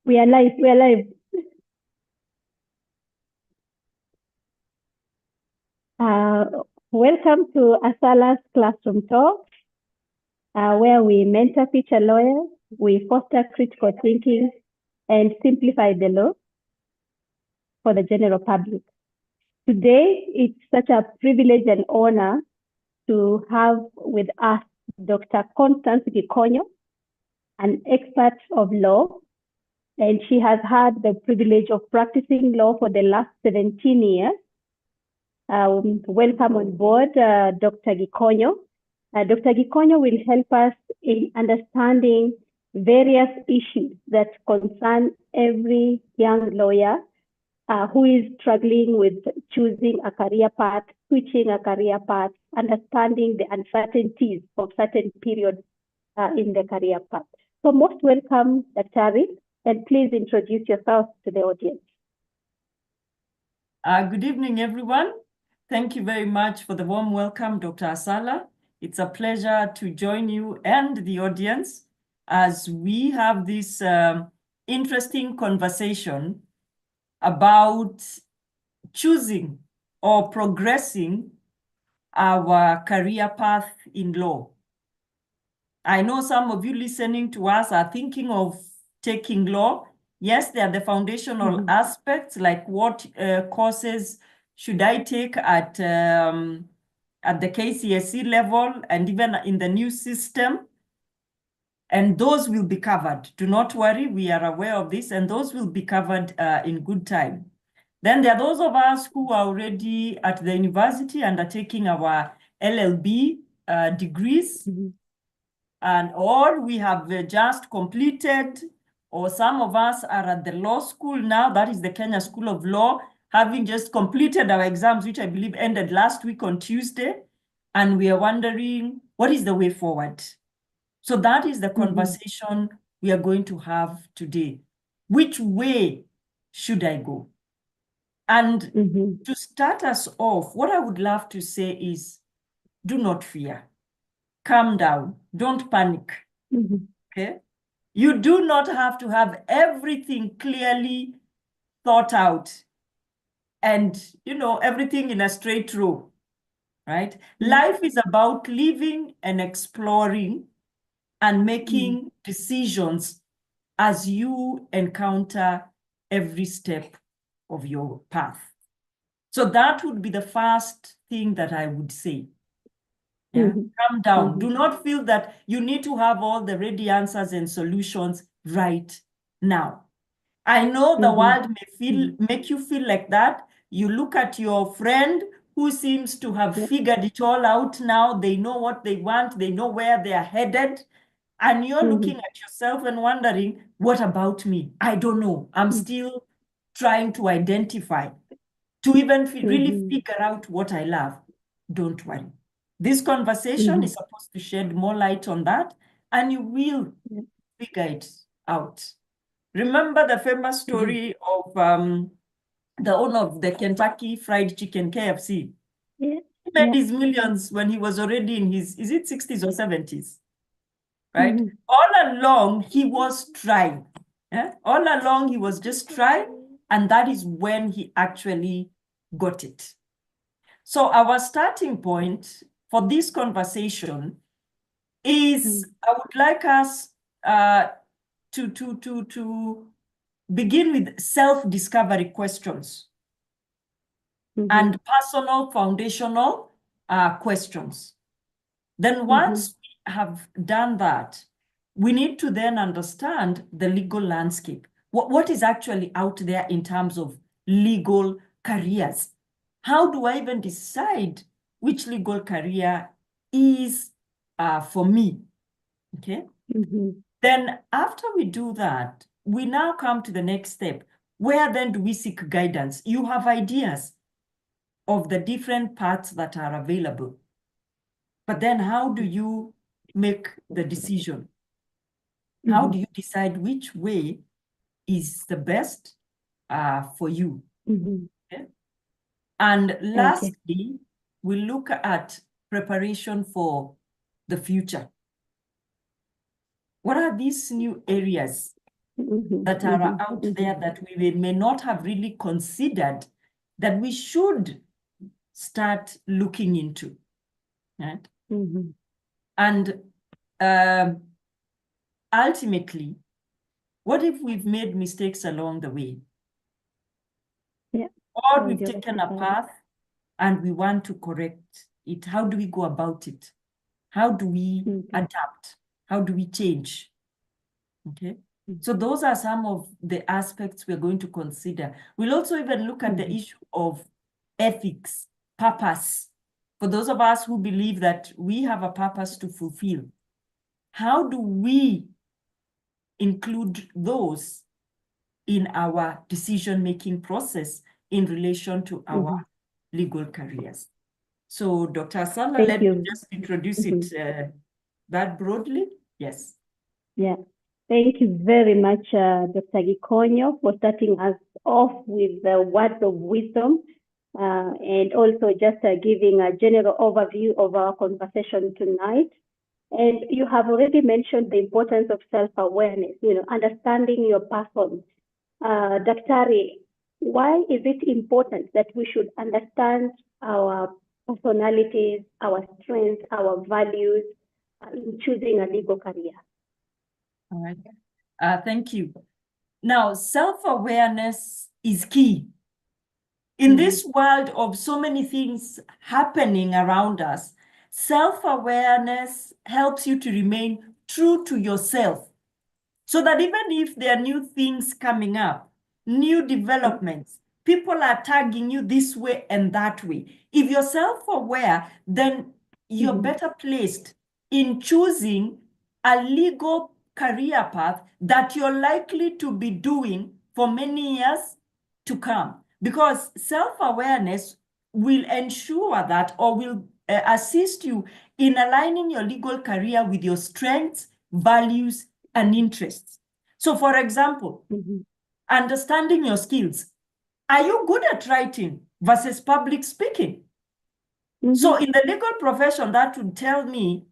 We are live. We are live. Welcome to Asala's Classroom Talk, where we mentor future lawyers, we foster critical thinking, and simplify the law for the general public. Today, it's such a privilege and honor to have with us Dr. Constance Gikonyo, an expert of law, and she has had the privilege of practicing law for the last 17 years. Welcome on board, Dr. Gikonyo. Dr. Gikonyo will help us in understanding various issues that concern every young lawyer who is struggling with choosing a career path, switching a career path, understanding the uncertainties of certain periods in the career path. So most welcome, Dr. and please introduce yourself to the audience. Good evening, everyone. Thank you very much for the warm welcome, Dr. Asala. It's a pleasure to join you and the audience as we have this interesting conversation about choosing or progressing our career path in law. I know some of you listening to us are thinking of taking law. Yes, there are the foundational aspects, like what courses should I take at the KCSE level and even in the new system. And those will be covered. Do not worry, we are aware of this, and those will be covered in good time. Then there are those of us who are already at the university undertaking our LLB degrees, or we have just completed, or some of us are at the law school now, that is the Kenya School of Law, having just completed our exams, which I believe ended last week on Tuesday, and we are wondering, what is the way forward? So that is the conversation we are going to have today. Which way should I go? And to start us off, what I would love to say is, do not fear. Calm down. Don't panic. Okay? You do not have to have everything clearly thought out and, everything in a straight row, right? Life is about living and exploring and making decisions as you encounter every step of your path. So that would be the first thing that I would say. Yeah? Calm down. Do not feel that you need to have all the ready answers and solutions right now. I know the world may make you feel like that. You look at your friend who seems to have figured it all out now. They know what they want. They know where they are headed. And you're looking at yourself and wondering, what about me? I don't know. I'm still trying to identify, to even really figure out what I love. Don't worry. This conversation is supposed to shed more light on that, and you will figure it out. Remember the famous story of the owner of the Kentucky Fried Chicken, KFC? He made his millions when he was already in his, is it 60s or 70s? Right? All along, he was trying. All along, he was just trying, and that is when he actually got it. So our starting point for this conversation is, I would like us to begin with self-discovery questions and personal foundational questions. Then once we have done that, we need to then understand the legal landscape. What is actually out there in terms of legal careers? How do I even decide which legal career is for me? Okay. Then after we do that, we now come to the next step. Where then do we seek guidance? You have ideas of the different paths that are available. But then how do you make the decision? How do you decide which way is the best for you? Okay? And lastly, we look at preparation for the future. What are these new areas that are out there that we may not have really considered that we should start looking into, right? And ultimately, what if we've made mistakes along the way? Yeah. Or we've taken a path and we want to correct it. How do we go about it? How do we adapt? How do we change? Okay. So those are some of the aspects we're going to consider. We'll also even look at the issue of ethics, purpose. For those of us who believe that we have a purpose to fulfill, how do we include those in our decision-making process in relation to our legal careers? So Dr. Asala, let me just introduce it that broadly. Yes. Yeah. Thank you very much, Dr. Gikonyo, for starting us off with the words of wisdom and also just giving a general overview of our conversation tonight. And you have already mentioned the importance of self-awareness, understanding your person. Daktari, why is it important that we should understand our personalities, our strengths, our values in choosing a legal career? All right. Thank you. Now, self-awareness is key. In this world of so many things happening around us, self-awareness helps you to remain true to yourself. So that even if there are new things coming up, new developments, people are tagging you this way and that way. If you're self-aware, then you're better placed in choosing a legal career path that you're likely to be doing for many years to come. Because self-awareness will ensure that, or will assist you in aligning your legal career with your strengths, values, and interests. So for example, understanding your skills. Are you good at writing versus public speaking? So in the legal profession, that would tell me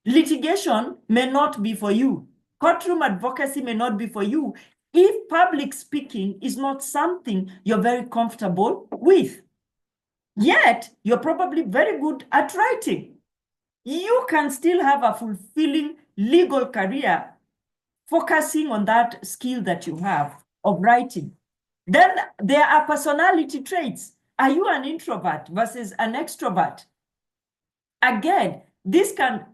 litigation may not be for you. Courtroom advocacy may not be for you if public speaking is not something you're very comfortable with. Yet, you're probably very good at writing. You can still have a fulfilling legal career focusing on that skill that you have of writing. Then there are personality traits. Are you an introvert versus an extrovert? Again, this can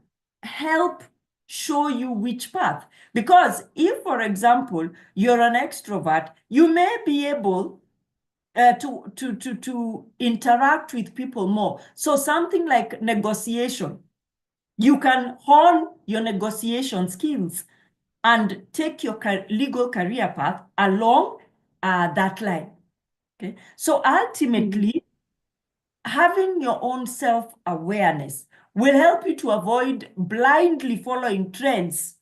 help show you which path. Because if, for example, you're an extrovert, you may be able to interact with people more. So something like negotiation, you can hone your negotiation skills and take your legal career path along that line. Okay, so ultimately, having your own self-awareness will help you to avoid blindly following trends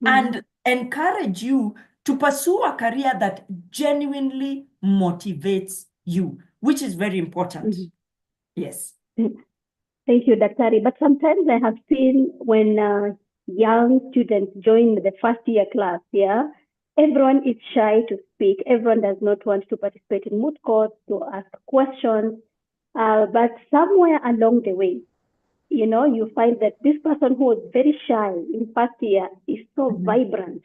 and encourage you to pursue a career that genuinely motivates you, which is very important. Yes. Thank you, Daktari. But sometimes I have seen when young students join the first year class, everyone is shy to speak. Everyone does not want to participate in moot courts, to ask questions. But somewhere along the way, you find that this person who was very shy in first year is so vibrant,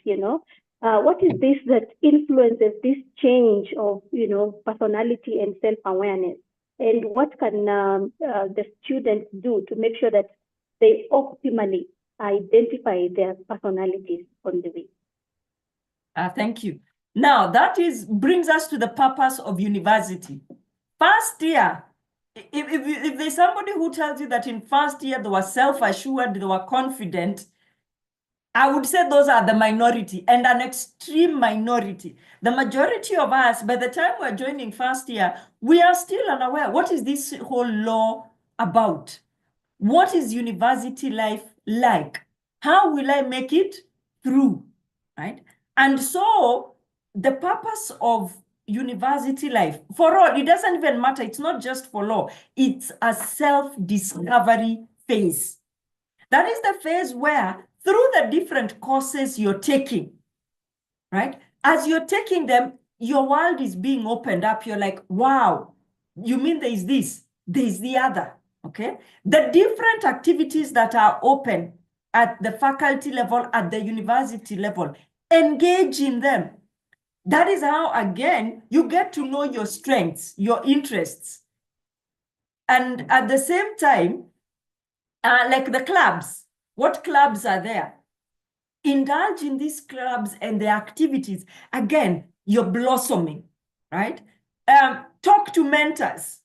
What is this that influences this change of, personality and self-awareness? And what can the students do to make sure that they optimally identify their personalities on the way? Thank you. Now, that brings us to the purpose of university. First year, if there's somebody who tells you that in first year they were self-assured, they were confident, I would say those are the minority and an extreme minority. The majority of us, by the time we're joining first year, we are still unaware. What is this whole law about? What is university life like? How will I make it through, right? And so the purpose of university life, for all, it doesn't even matter. It's not just for law. It's a self-discovery phase. That is the phase where through the different courses you're taking, right? As you're taking them, your world is being opened up. You're like, wow, you mean there is this, there is the other, okay? The different activities that are open at the faculty level, at the university level, engage in them. That is how, again, you get to know your strengths, your interests. And at the same time, like the clubs, what clubs are there? Indulge in these clubs and the activities. Again, you're blossoming, right? Talk to mentors,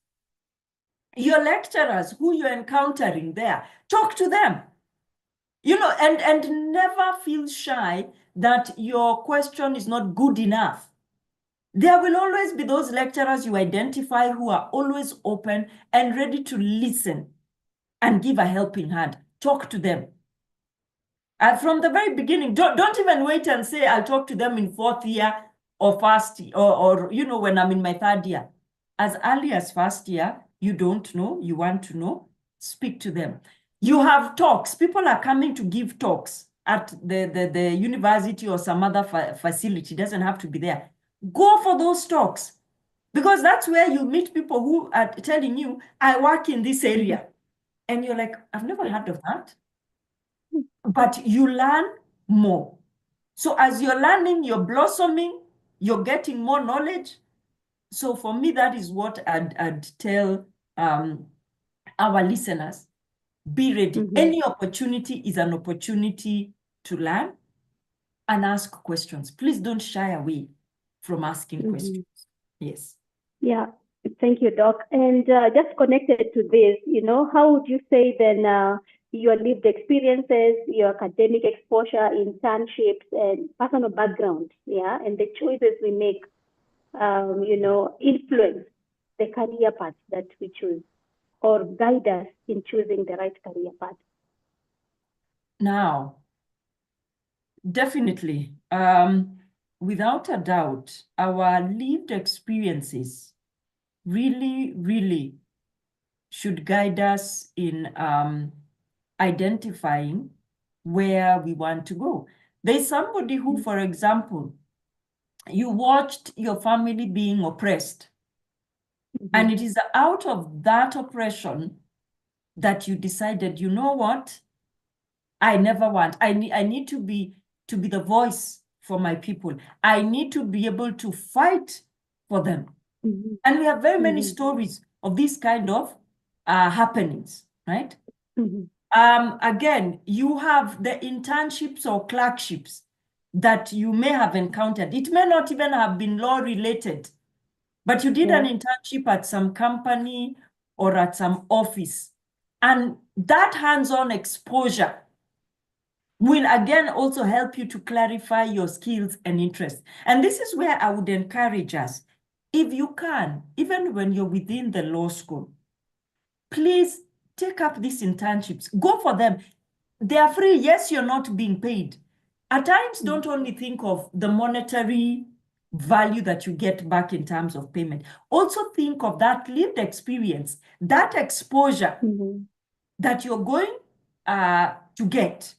your lecturers who you're encountering there. Talk to them, you know, and never feel shy that your question is not good enough. There will always be those lecturers you identify who are always open and ready to listen and give a helping hand. Talk to them. And from the very beginning, don't even wait and say, I'll talk to them in 4th year or first, or you know, when I'm in my 3rd year. As early as 1st year, you don't know, you want to know, speak to them. You have talks. People are coming to give talks at the university or some other facility. It doesn't have to be there. Go for those talks, because that's where you meet people who are telling you, I work in this area. And you're like, I've never heard of that. But you learn more. So as you're learning, you're blossoming, you're getting more knowledge. So for me, that is what I'd tell our listeners. Be ready. Any opportunity is an opportunity to learn and ask questions. Please don't shy away from asking questions. Yes. Yeah, thank you, Doc. And just connected to this, you know, how would you say then your lived experiences, your academic exposure, internships, and personal background, yeah, and the choices we make, you know, influence the career path that we choose or guide us in choosing the right career path? Now, definitely, without a doubt, our lived experiences really, really should guide us in identifying where we want to go. There's somebody who, for example, you watched your family being oppressed, and it is out of that oppression that you decided, you know what? I never want, I need to be the voice for my people. I need to be able to fight for them. And we have very many stories of these kind of happenings, right? Again, you have the internships or clerkships that you may have encountered. It may not even have been law related, but you did an internship at some company or at some office. And that hands-on exposure will again also help you to clarify your skills and interests. And this is where I would encourage us, if you can, even when you're within the law school, please take up these internships. Go for them. They are free. Yes, you're not being paid. At times, don't only think of the monetary value that you get back in terms of payment. Also think of that lived experience, that exposure that you're going to get.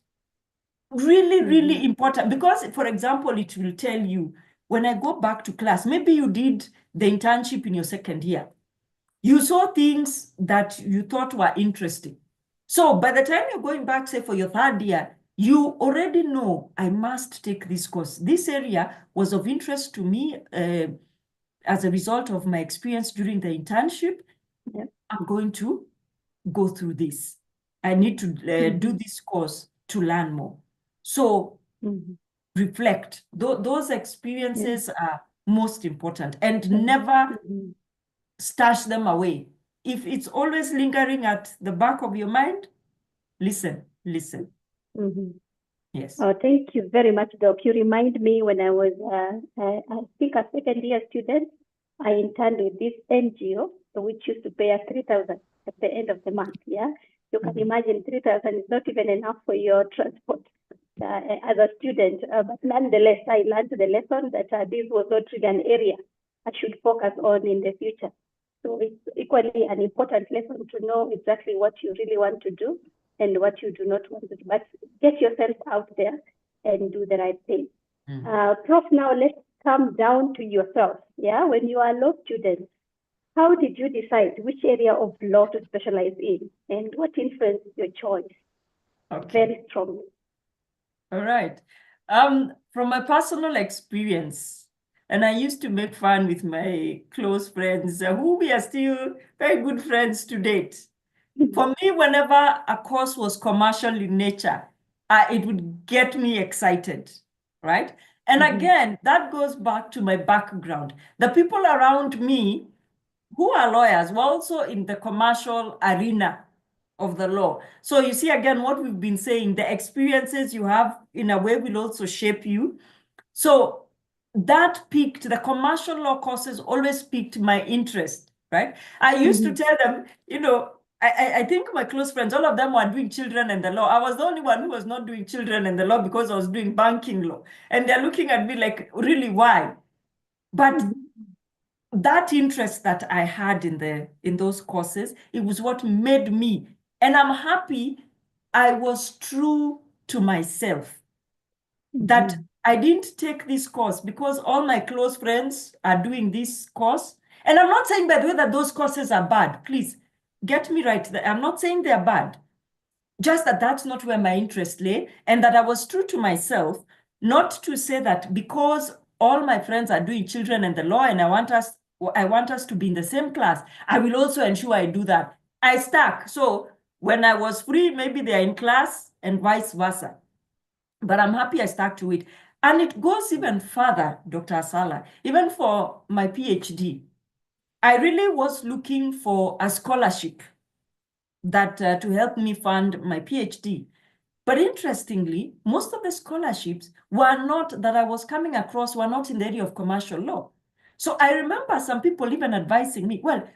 Really, really important, because, for example, it will tell you, when I go back to class, maybe you did the internship in your 2nd year. You saw things that you thought were interesting. So by the time you're going back, say, for your 3rd year, you already know, I must take this course. This area was of interest to me as a result of my experience during the internship. I'm going to go through this. I need to do this course to learn more. So reflect. Those experiences are most important, and never stash them away. If it's always lingering at the back of your mind, listen. Yes. Oh, thank you very much, Doc. You remind me when I was, I think, a 2nd year student, I interned with this NGO, which used to pay us 3,000 at the end of the month. Yeah, you can imagine 3,000 is not even enough for your transport as a student. But nonetheless, I learned the lesson that this was not really an area I should focus on in the future. So it's equally an important lesson to know exactly what you really want to do and what you do not want to do. But get yourself out there and do the right thing. Prof, now let's come down to yourself. Yeah, when you are a law student, how did you decide which area of law to specialize in, and what influenced your choice very strongly? All right. From my personal experience, and I used to make fun with my close friends, who we are still very good friends to date. For me, whenever a course was commercial in nature, it would get me excited, right? And again, that goes back to my background. The people around me who are lawyers were also in the commercial arena of the law. So you see, again, what we've been saying, the experiences you have in a way will also shape you. So that piqued, the commercial law courses always piqued my interest, right? I used to tell them, you know, I think my close friends, all of them were doing children and the law. I was the only one who was not doing children and the law because I was doing banking law. And they're looking at me like, really, why? But that interest that I had in those courses, it was what made me, and I'm happy I was true to myself. That I didn't take this course because all my close friends are doing this course. And I'm not saying, by the way, that those courses are bad. Please get me right. I'm not saying they're bad. Just that that's not where my interest lay, and that I was true to myself, not to say that because all my friends are doing children and the law and I want us to be in the same class, I will also ensure I do that. I stuck. So when I was free, maybe they're in class and vice versa. But I'm happy I stuck to it. And it goes even further, Dr. Asala. Even for my PhD, I really was looking for a scholarship that to help me fund my PhD. But interestingly, most of the scholarships were not that I was coming across were not in the area of commercial law. So I remember some people even advising me, well,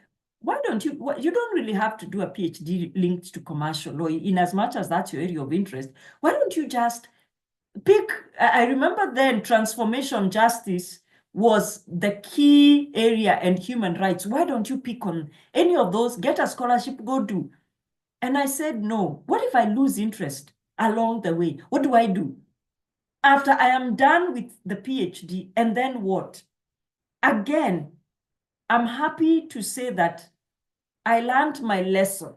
why don't you don't really have to do a PhD linked to commercial law in as much as that's your area of interest. Why don't you just pick, I remember then transformation justice was the key area, and human rights. Why don't you pick on any of those, get a scholarship, go do? And I said, no. What if I lose interest along the way? What do I do? After I am done with the PhD, and then what? Again, I'm happy to say that I learned my lesson.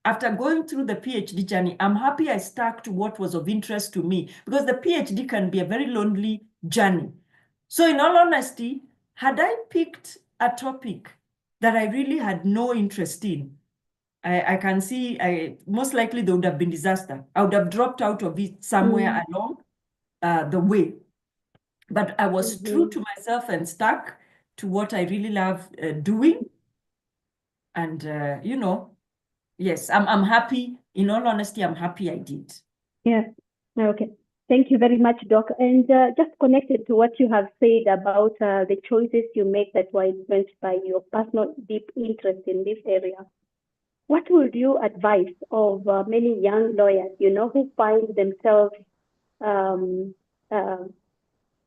After going through the PhD journey, I'm happy I stuck to what was of interest to me, because the PhD can be a very lonely journey. So in all honesty, had I picked a topic that I really had no interest in, I can see most likely there would have been disaster. I would have dropped out of it somewhere along the way. But I was true to myself and stuck to what I really love doing. And, you know, yes, I'm happy. In all honesty, I'm happy I did. Yeah. Okay. Thank you very much, Doc. And just connected to what you have said about the choices you make that were influenced by your personal deep interest in this area, what would you advise of many young lawyers, you know, who find themselves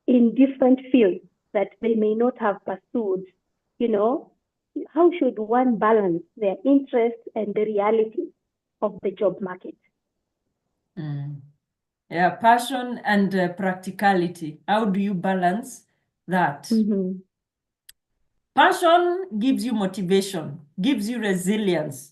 in different fields that they may not have pursued? You know, how should one balance their interest and the reality of the job market? Yeah, passion and practicality. How do you balance that? Passion gives you motivation, gives you resilience.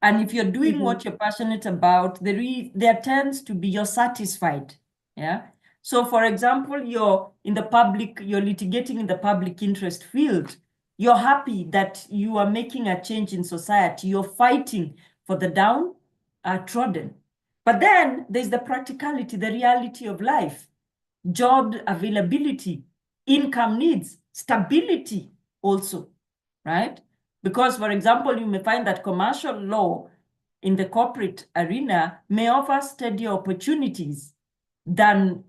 And if you're doing what you're passionate about, there tends to be, you're satisfied. Yeah. So for example, you're litigating in the public interest field. You're happy that you are making a change in society. You're fighting for the downtrodden. But then there's the practicality, the reality of life, job availability, income needs, stability also, right? Because, for example, you may find that commercial law in the corporate arena may offer steadier opportunities than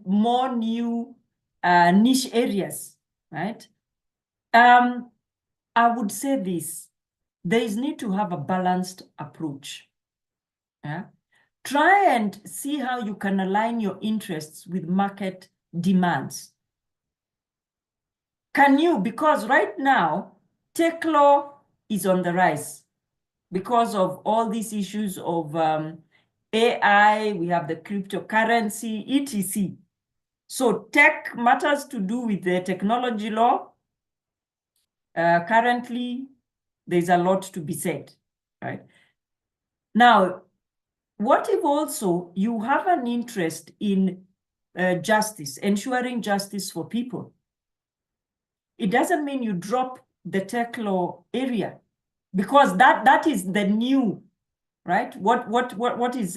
more new niche areas, right? I would say this, there is need to have a balanced approach. Yeah? Try and see how you can align your interests with market demands. Can you, because right now, tech law is on the rise because of all these issues of AI, we have the cryptocurrency, etc. So tech matters to do with the technology law. Currently, there's a lot to be said, right? Now, what if also you have an interest in justice, ensuring justice for people? It doesn't mean you drop the tech law area, because that is the new, right? What is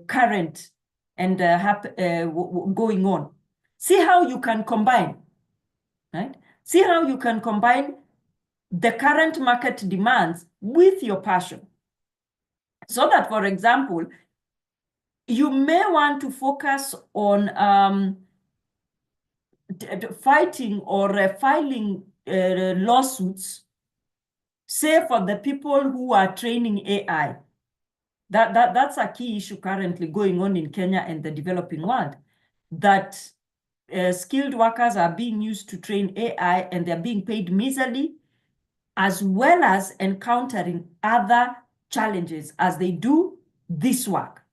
current and going on. See how you can combine, right? See how you can combine the current market demands with your passion. So that, for example, you may want to focus on fighting or filing lawsuits, say for the people who are training AI. That's a key issue currently going on in Kenya and the developing world, that skilled workers are being used to train AI and they're being paid miserly, as well as encountering other challenges as they do this work.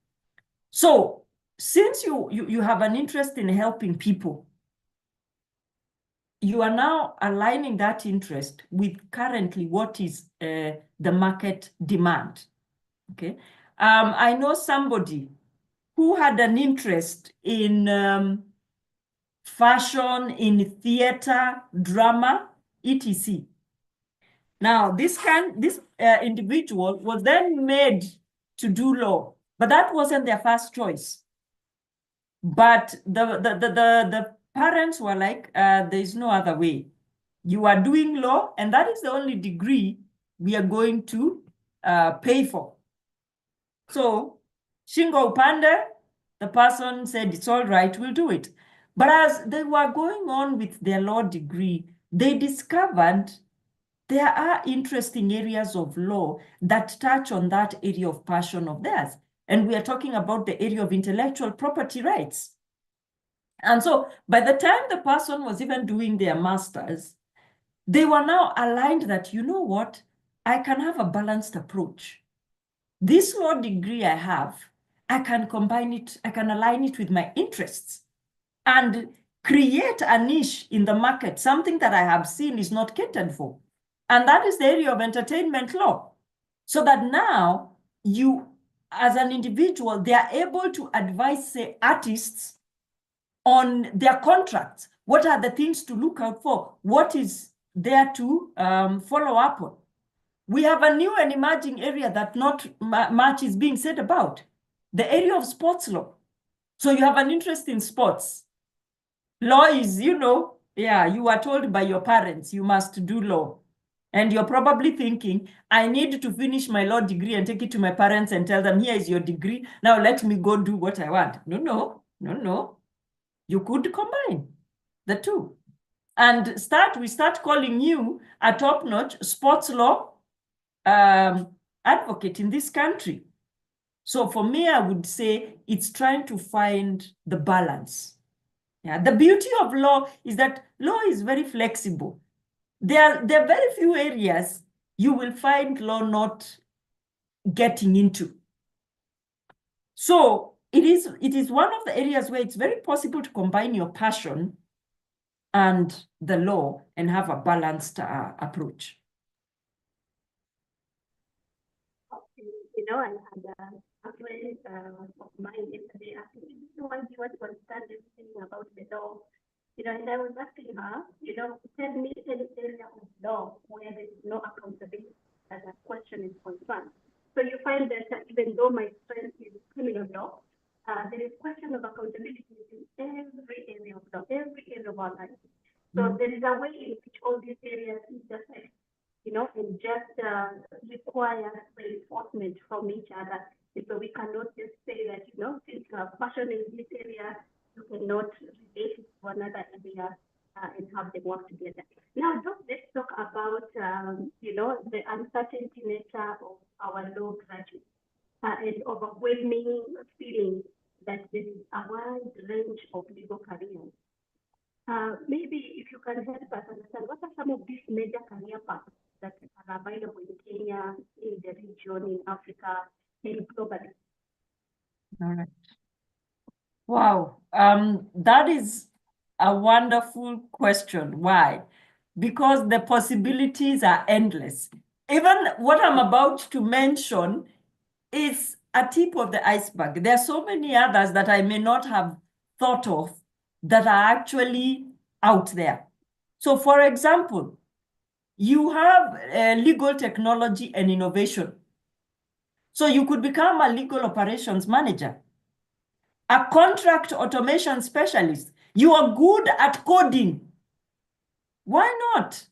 So since you have an interest in helping people, you are now aligning that interest with currently what is the market demand, okay? I know somebody who had an interest in fashion, in theater, drama, etc. Now, this individual was then made to do law, but that wasn't their first choice. But the parents were like, there is no other way. You are doing law, and that is the only degree we are going to pay for. So, Shingo Upande, the person said, it's all right, we'll do it. But as they were going on with their law degree, they discovered there are interesting areas of law that touch on that area of passion of theirs. And we are talking about the area of intellectual property rights. And so by the time the person was even doing their master's, they were now aligned that, you know what, I can have a balanced approach. This law degree I have, I can combine it, I can align it with my interests and create a niche in the market, something that I have seen is not catered for. And that is the area of entertainment law. So that now you, as an individual, they are able to advise, say, artists on their contracts. What are the things to look out for? What is there to follow up on? We have a new and emerging area that not much is being said about, the area of sports law. So you have an interest in sports. Law is, you know, yeah, you are told by your parents, you must do law. And you're probably thinking, I need to finish my law degree and take it to my parents and tell them, here is your degree. Now let me go do what I want. No. You could combine the two. And we start calling you a top-notch sports law advocate in this country. So for me, I would say it's trying to find the balance. Yeah, the beauty of law is that law is very flexible. There are very few areas you will find law not getting into. So it is one of the areas where it's very possible to combine your passion and the law and have a balanced approach. You know, I had a friend of mine yesterday asking me, why do you want to understand everything about the law? You know, and I was asking her, you know, tell me any area of law where there is no accountability as a question is concerned. So you find that even though my strength is criminal law, there is question of accountability in every area of law, every area of our life. So there is a way in which all these areas intersect, you know, and just require reinforcement from each other. And so we cannot just say that, you know, since you have passion in this area, you cannot relate it to another area and have them work together. Now, let's talk about, you know, the uncertainty nature of our law graduates and overwhelming feeling that there is a wide range of legal careers. Maybe if you can help us understand what are some of these major career paths that are available in Kenya, in the region, in Africa, and globally. All right. Wow, that is a wonderful question. Why? Because the possibilities are endless. Even what I'm about to mention is a tip of the iceberg. There are so many others that I may not have thought of that are actually out there. So for example, you have legal technology and innovation. So you could become a legal operations manager, a contract automation specialist. You are good at coding. Why not?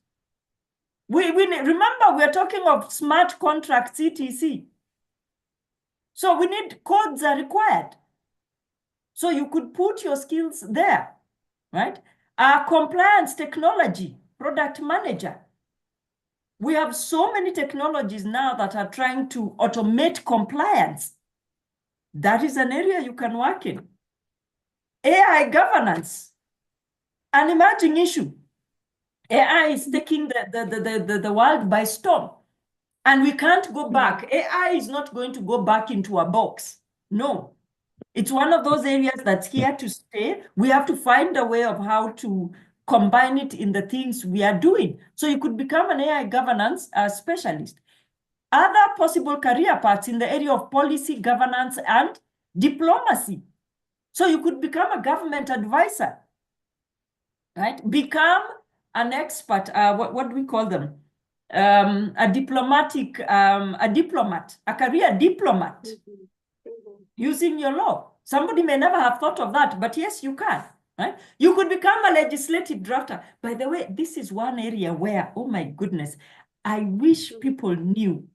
We remember we're talking of smart contracts, etc. So we need codes are required. So you could put your skills there, right? Compliance technology, product manager. We have so many technologies now that are trying to automate compliance. That is an area you can work in. AI governance, an emerging issue. AI is taking the world by storm. And we can't go back. AI is not going to go back into a box. No. It's one of those areas that's here to stay. We have to find a way of how to combine it in the things we are doing. So you could become an AI governance specialist. Other possible career paths in the area of policy, governance, and diplomacy. So you could become a government advisor, right? Become an expert, what do we call them? A diplomat, a career diplomat, using your law. Somebody may never have thought of that, but yes, you can, right? You could become a legislative drafter. By the way, this is one area where, oh my goodness, I wish people knew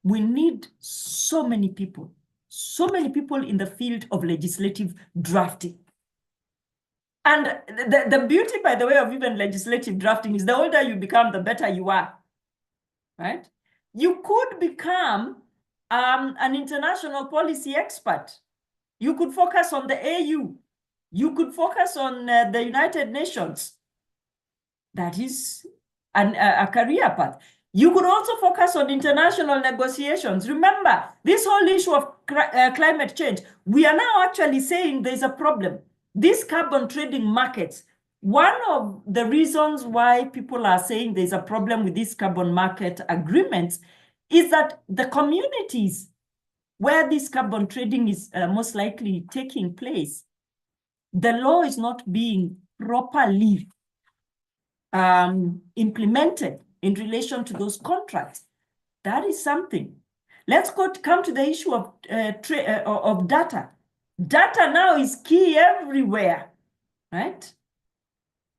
we need so many people in the field of legislative drafting. And the beauty, by the way, of even legislative drafting is the older you become, the better you are, right? You could become an international policy expert. You could focus on the AU. You could focus on the United Nations. That is a career path. You could also focus on international negotiations. Remember, this whole issue of climate change, we are now actually saying there's a problem. These carbon trading markets, one of the reasons why people are saying there's a problem with these carbon market agreements is that the communities where this carbon trading is most likely taking place, the law is not being properly implemented in relation to those contracts. That is something. Let's come to the issue of data. Data now is key everywhere, right?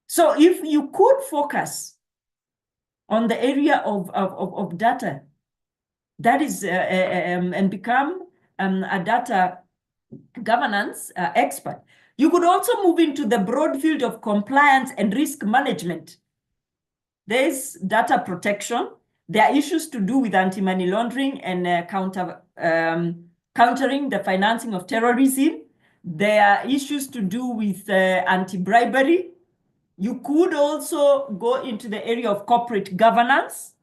So if you could focus on the area of data, that is, and become a data governance expert, you could also move into the broad field of compliance and risk management. There's data protection. There are issues to do with anti-money laundering and countering the financing of terrorism. There are issues to do with anti-bribery. You could also go into the area of corporate governance.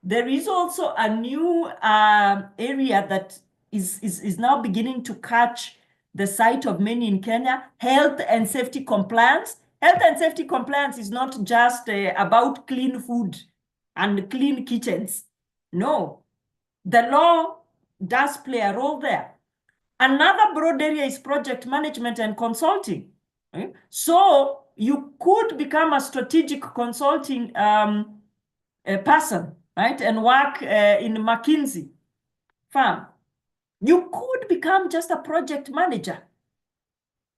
There is also a new area that is now beginning to catch the sight of many in Kenya, health and safety compliance. Health and safety compliance is not just about clean food and clean kitchens. No, the law does play a role there. Another broad area is project management and consulting. Okay? So you could become a strategic consulting person, right? And work in McKinsey firm. You could become just a project manager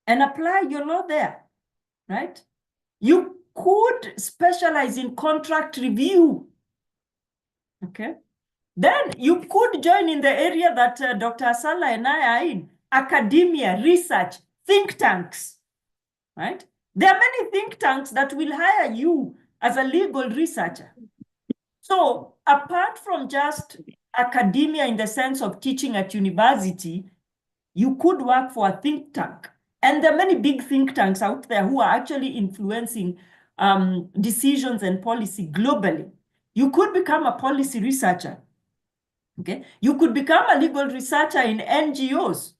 and apply your law there, right? You could specialize in contract review, okay? Then you could join in the area that Dr. Asala and I are in, academia, research, think tanks, right? There are many think tanks that will hire you as a legal researcher. So apart from just academia in the sense of teaching at university, you could work for a think tank. And there are many big think tanks out there who are actually influencing decisions and policy globally. You could become a policy researcher. Okay? You could become a legal researcher in NGOs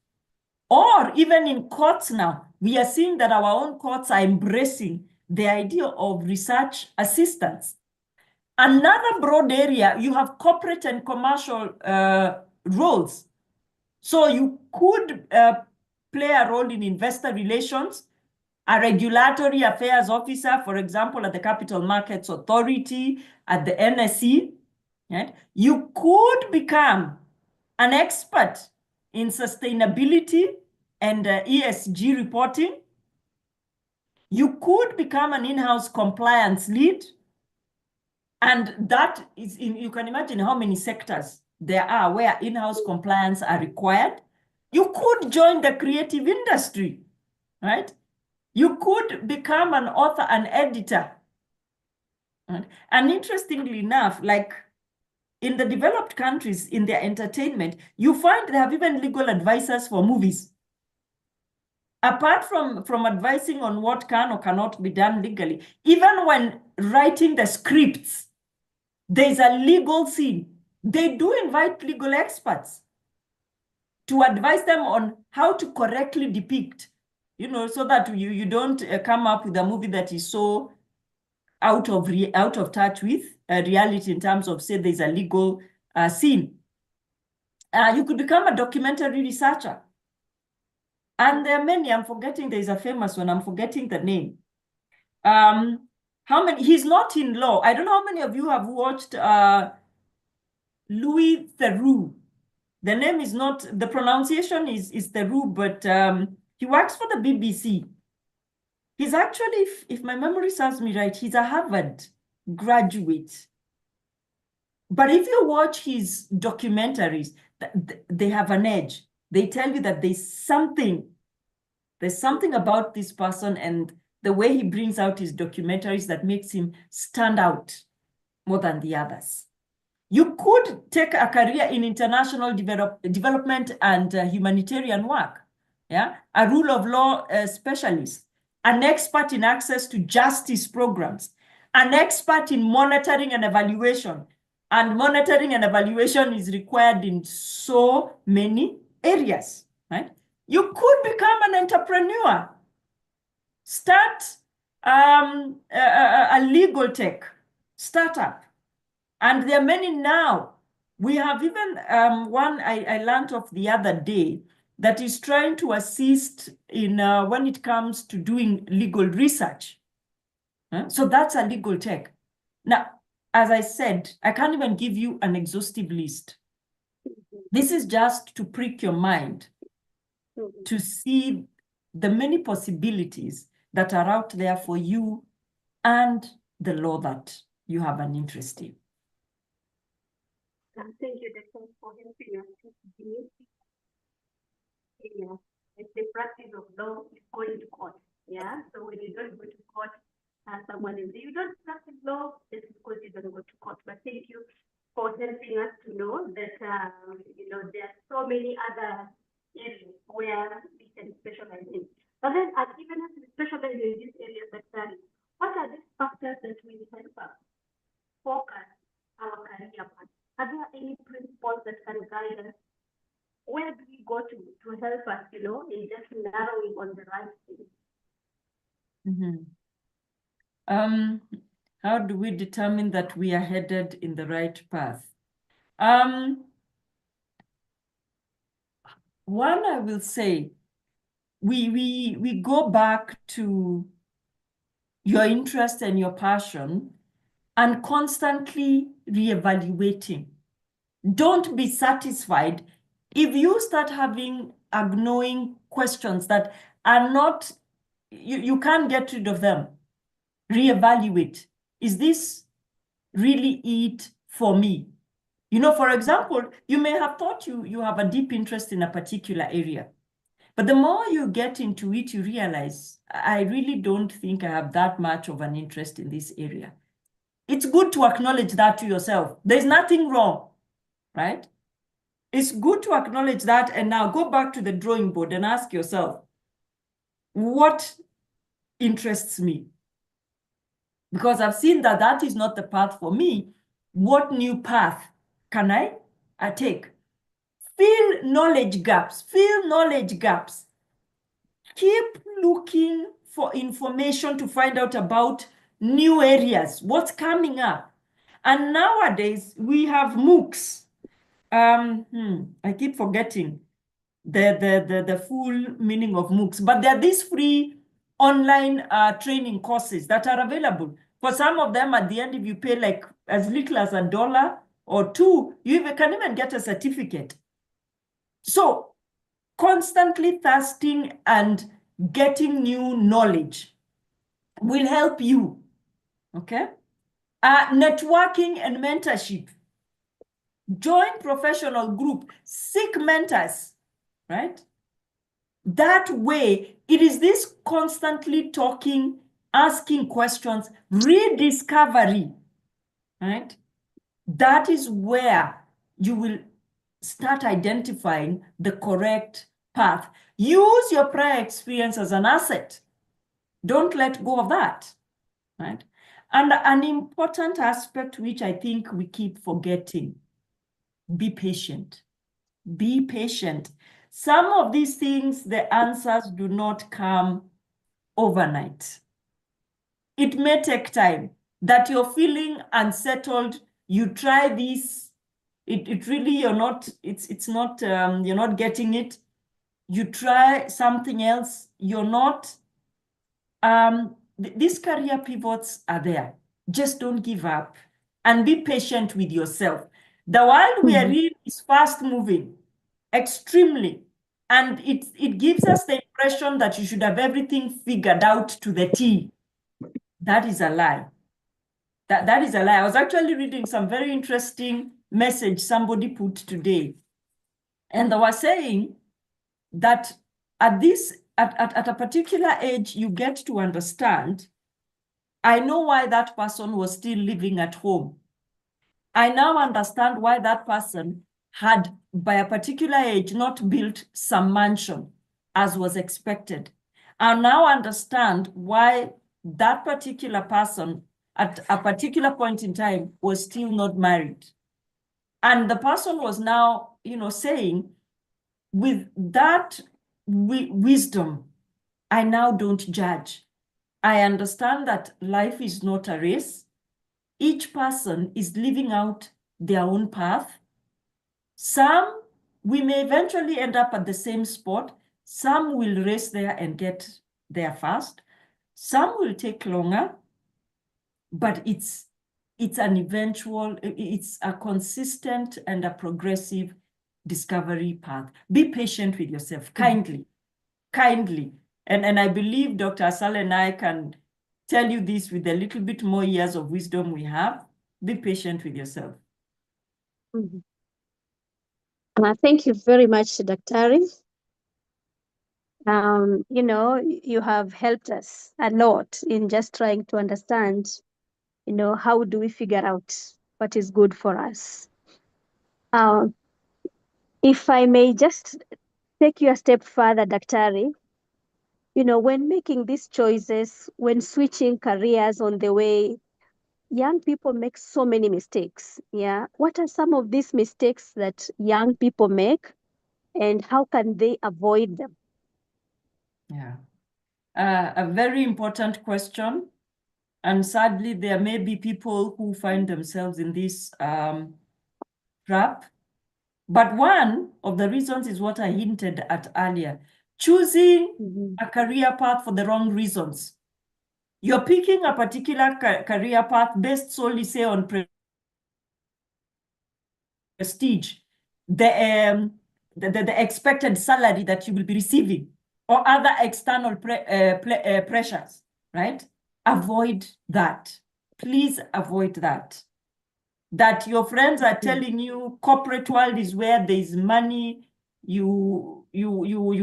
or even in courts now. we are seeing that our own courts are embracing the idea of research assistants. Another broad area, you have corporate and commercial roles. So you could play a role in investor relations, a regulatory affairs officer, for example, at the Capital Markets Authority, at the NSE. Right? You could become an expert in sustainability and ESG reporting. You could become an in-house compliance lead. And that is, you can imagine how many sectors there are where in-house compliance are required. You could join the creative industry, right? You could become an author, an editor. Right? And interestingly enough, like in the developed countries, in their entertainment, you find they have even legal advisors for movies. Apart from advising on what can or cannot be done legally, even when writing the scripts, there's a legal scene. They do invite legal experts to advise them on how to correctly depict, you know, so that you don't come up with a movie that is so out of touch with reality in terms of, say, there's a legal scene. You could become a documentary researcher. And there are many, I'm forgetting, there's a famous one, I'm forgetting the name. How many, he's not in law. I don't know how many of you have watched Louis Theroux. The name is not, the pronunciation is Theroux, but he works for the BBC. He's actually, if my memory serves me right, he's a Harvard graduate. But if you watch his documentaries, they have an edge. They tell you that there's something about this person and the way he brings out his documentaries that makes him stand out more than the others. You could take a career in international development and humanitarian work, yeah? A rule of law specialist, an expert in access to justice programs, an expert in monitoring and evaluation. And monitoring and evaluation is required in so many areas, right? You could become an entrepreneur, start a legal tech startup. And there are many now. We have even one I learned of the other day that is trying to assist in when it comes to doing legal research. So that's a legal tech. Now, as I said, I can't even give you an exhaustive list. This is just to prick your mind to see the many possibilities that are out there for you and the law that you have an interest in. Thank you, Doctor, for helping us to it's the practice of law is going to court. Yeah. So when you don't go to court, someone is you don't practice law, it's because you don't go to court. But thank you for helping us to know that there are so many other areas where we can specialize in. But then, even as we specialize in these areas, what are the factors that will help us focus our career path? Are there any principles that can guide us? Where do we go to help us, in just narrowing on the right thing? How do we determine that we are headed in the right path? One, I will say, we go back to your interest and your passion and constantly reevaluating. Don't be satisfied if you start having annoying questions that are not, you can't get rid of them. Reevaluate. Is this really it for me? For example, you may have thought you have a deep interest in a particular area, but the more you get into it, you realize, I really don't think I have that much of an interest in this area. It's good to acknowledge that to yourself. There's nothing wrong, right? It's good to acknowledge that and now go back to the drawing board and ask yourself, what interests me? Because I've seen that that is not the path for me. What new path can I take? Fill knowledge gaps. keep looking for information to find out about new areas, what's coming up. And nowadays we have MOOCs. I keep forgetting the full meaning of MOOCs, but there are these free online training courses that are available. For some of them, at the end, if you pay like as little as $1 or $2, you can even get a certificate. So constantly thirsting and getting new knowledge will help you, okay? Networking and mentorship. Join professional group, seek mentors, right? That way, it is this constantly talking, asking questions, rediscovery, right? That is where you will start identifying the correct path. Use your prior experience as an asset. Don't let go of that, right? And an important aspect, which I think we keep forgetting, be patient. Be patient. Some of these things, the answers do not come overnight. It may take time. That you're feeling unsettled, you try this, it really, you're not getting it. You try something else, you're not. These career pivots are there. Just don't give up and be patient with yourself. The world we are in is fast moving, extremely. And it gives us the impression that you should have everything figured out to the T. That is a lie. That is a lie. I was actually reading some very interesting message somebody put today. And they were saying that at a particular age, you get to understand, I know why that person was still living at home. I now understand why that person had, by a particular age, not built some mansion as was expected. I now understand why that particular person at a particular point in time was still not married. And the person was now, saying, with that wisdom, I now don't judge. I understand that life is not a race. Each person is living out their own path. Some, we may eventually end up at the same spot. Some will race there and get there fast. Some will take longer, but it's a consistent and a progressive discovery path. Be patient with yourself, kindly. And I believe Dr. Asala and I can tell you this with a little bit more years of wisdom we have. Be patient with yourself. Thank you very much, Daktari. You have helped us a lot in just trying to understand, how do we figure out what is good for us. If I may just take you a step further, Daktari, when making these choices, when switching careers on the way, young people make so many mistakes. Yeah. What are some of these mistakes that young people make, and how can they avoid them? Yeah. A very important question. And sadly, there may be people who find themselves in this trap. But one of the reasons is what I hinted at earlier. Choosing a career path for the wrong reasons. You're picking a particular career path based solely, say, on prestige, the expected salary that you will be receiving, or other external pressures, right? Avoid that. Please avoid that. That your friends are telling you corporate world is where there is money, you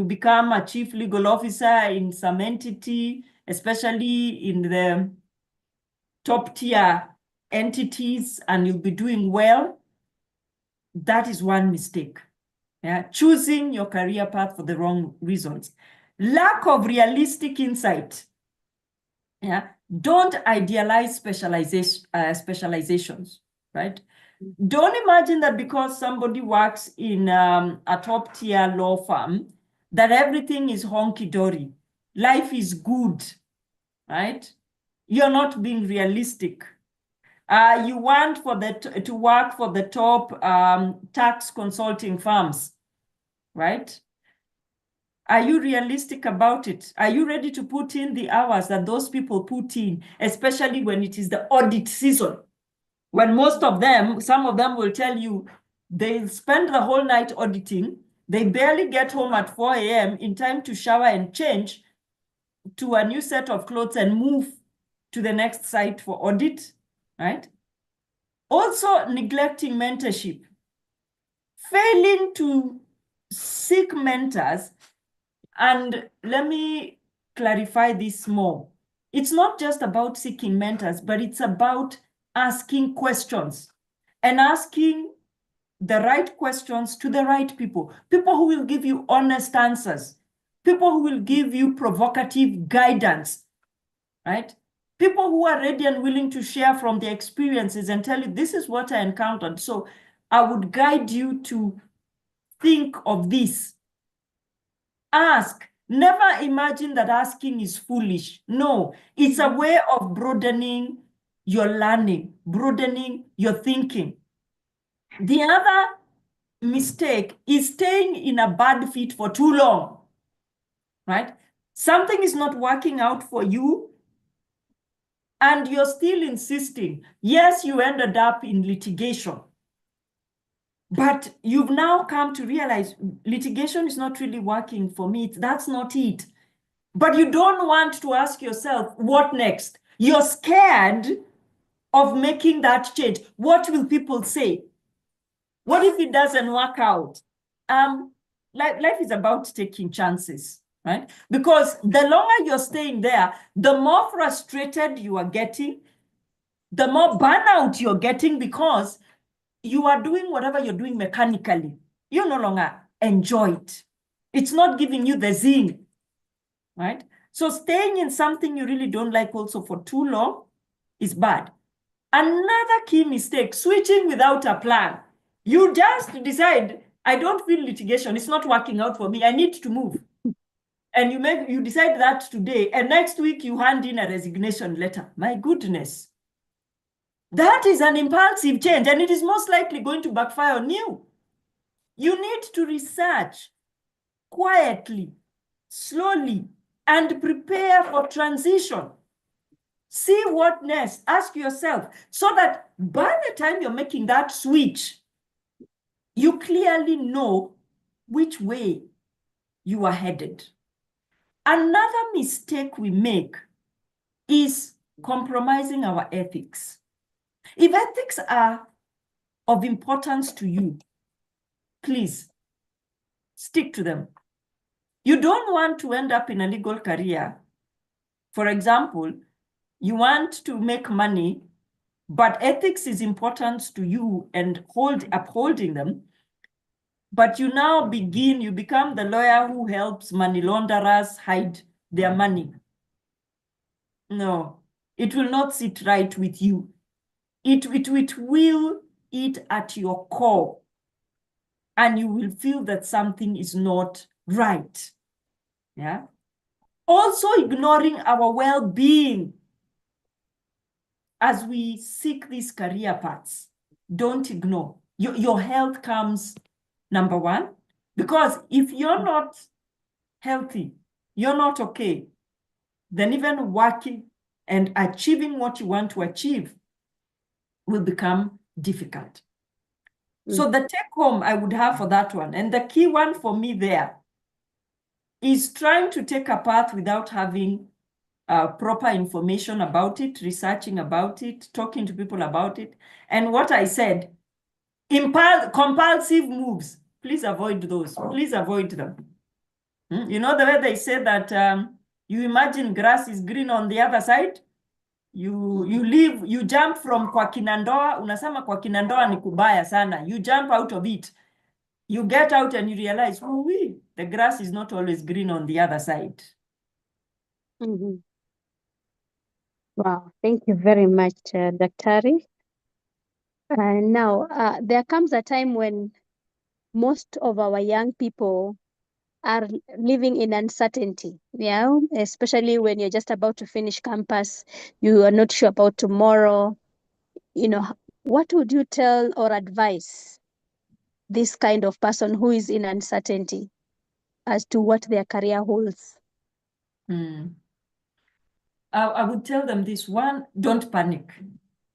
become a chief legal officer in some entity, especially in the top tier entities, and you'll be doing well. That is one mistake. Yeah, choosing your career path for the wrong reasons. Lack of realistic insight. Yeah, don't idealize specializations, right? Don't imagine that because somebody works in a top tier law firm, that everything is honky-dory. life is good, right? You're not being realistic. You want to work for the top tax consulting firms, right? Are you realistic about it? Are you ready to put in the hours that those people put in, especially when it is the audit season? When most of them, some of them will tell you they spend the whole night auditing, they barely get home at 4 a.m. in time to shower and change to a new set of clothes and move to the next site for audit, right? Also neglecting mentorship, failing to seek mentors. And let me clarify this more. It's not just about seeking mentors, but it's about asking questions and asking the right questions to the right people who will give you honest answers, people who will give you provocative guidance, right? People who are ready and willing to share from their experiences and tell you, this is what I encountered. So I would guide you to think of this. Ask. Never imagine that asking is foolish. No, it's a way of broadening your learning, broadening your thinking. The other mistake is staying in a bad fit for too long, right? Something is not working out for you and you're still insisting. Yes, you ended up in litigation, but you've now come to realize litigation is not really working for me. That's not it. But you don't want to ask yourself, what next? You're scared of making that change. What will people say? What if it doesn't work out? Life is about taking chances, right? Because the longer you're staying there, the more frustrated you are getting, the more burnout you're getting because you are doing whatever you're doing mechanically. You no longer enjoy it. It's not giving you the zing, right? So staying in something you really don't like also for too long is bad. Another key mistake, switching without a plan. You just decide, I don't feel litigation. It's not working out for me. I need to move. And you decide that today, and next week you hand in a resignation letter. My goodness. That is an impulsive change, and it is most likely going to backfire on you. You need to research quietly, slowly, and prepare for transition. See what next. Ask yourself so that by the time you're making that switch, you clearly know which way you are headed. Another mistake we make is compromising our ethics. If ethics are of importance to you, please stick to them. You don't want to end up in a legal career. For example, you want to make money, but ethics is important to you and upholding them. But you now you become the lawyer who helps money launderers hide their money. No, it will not sit right with you. It will eat at your core, and you will feel that something is not right. Yeah. Also ignoring our well-being as we seek these career paths. Don't ignore. Your health comes number one, because if you're not healthy, you're not okay, then even working and achieving what you want to achieve will become difficult. So the take home I would have for that one, and the key one for me there, is trying to take a path without having proper information about it, researching about it, talking to people about it. And what I said, compulsive moves, please avoid those. Please avoid them. You know the way they say that you imagine grass is green on the other side? You jump from kwa kinandoa, unasema kwa kinandoa ni kubaya sana. You jump out of it. You get out and you realize, oh, the grass is not always green on the other side. Wow, thank you very much, Daktari. Now, there comes a time when most of our young people are living in uncertainty, yeah, especially when you're just about to finish campus, you are not sure about tomorrow. You know, what would you tell or advise this kind of person who is in uncertainty as to what their career holds? I would tell them this: one, don't panic.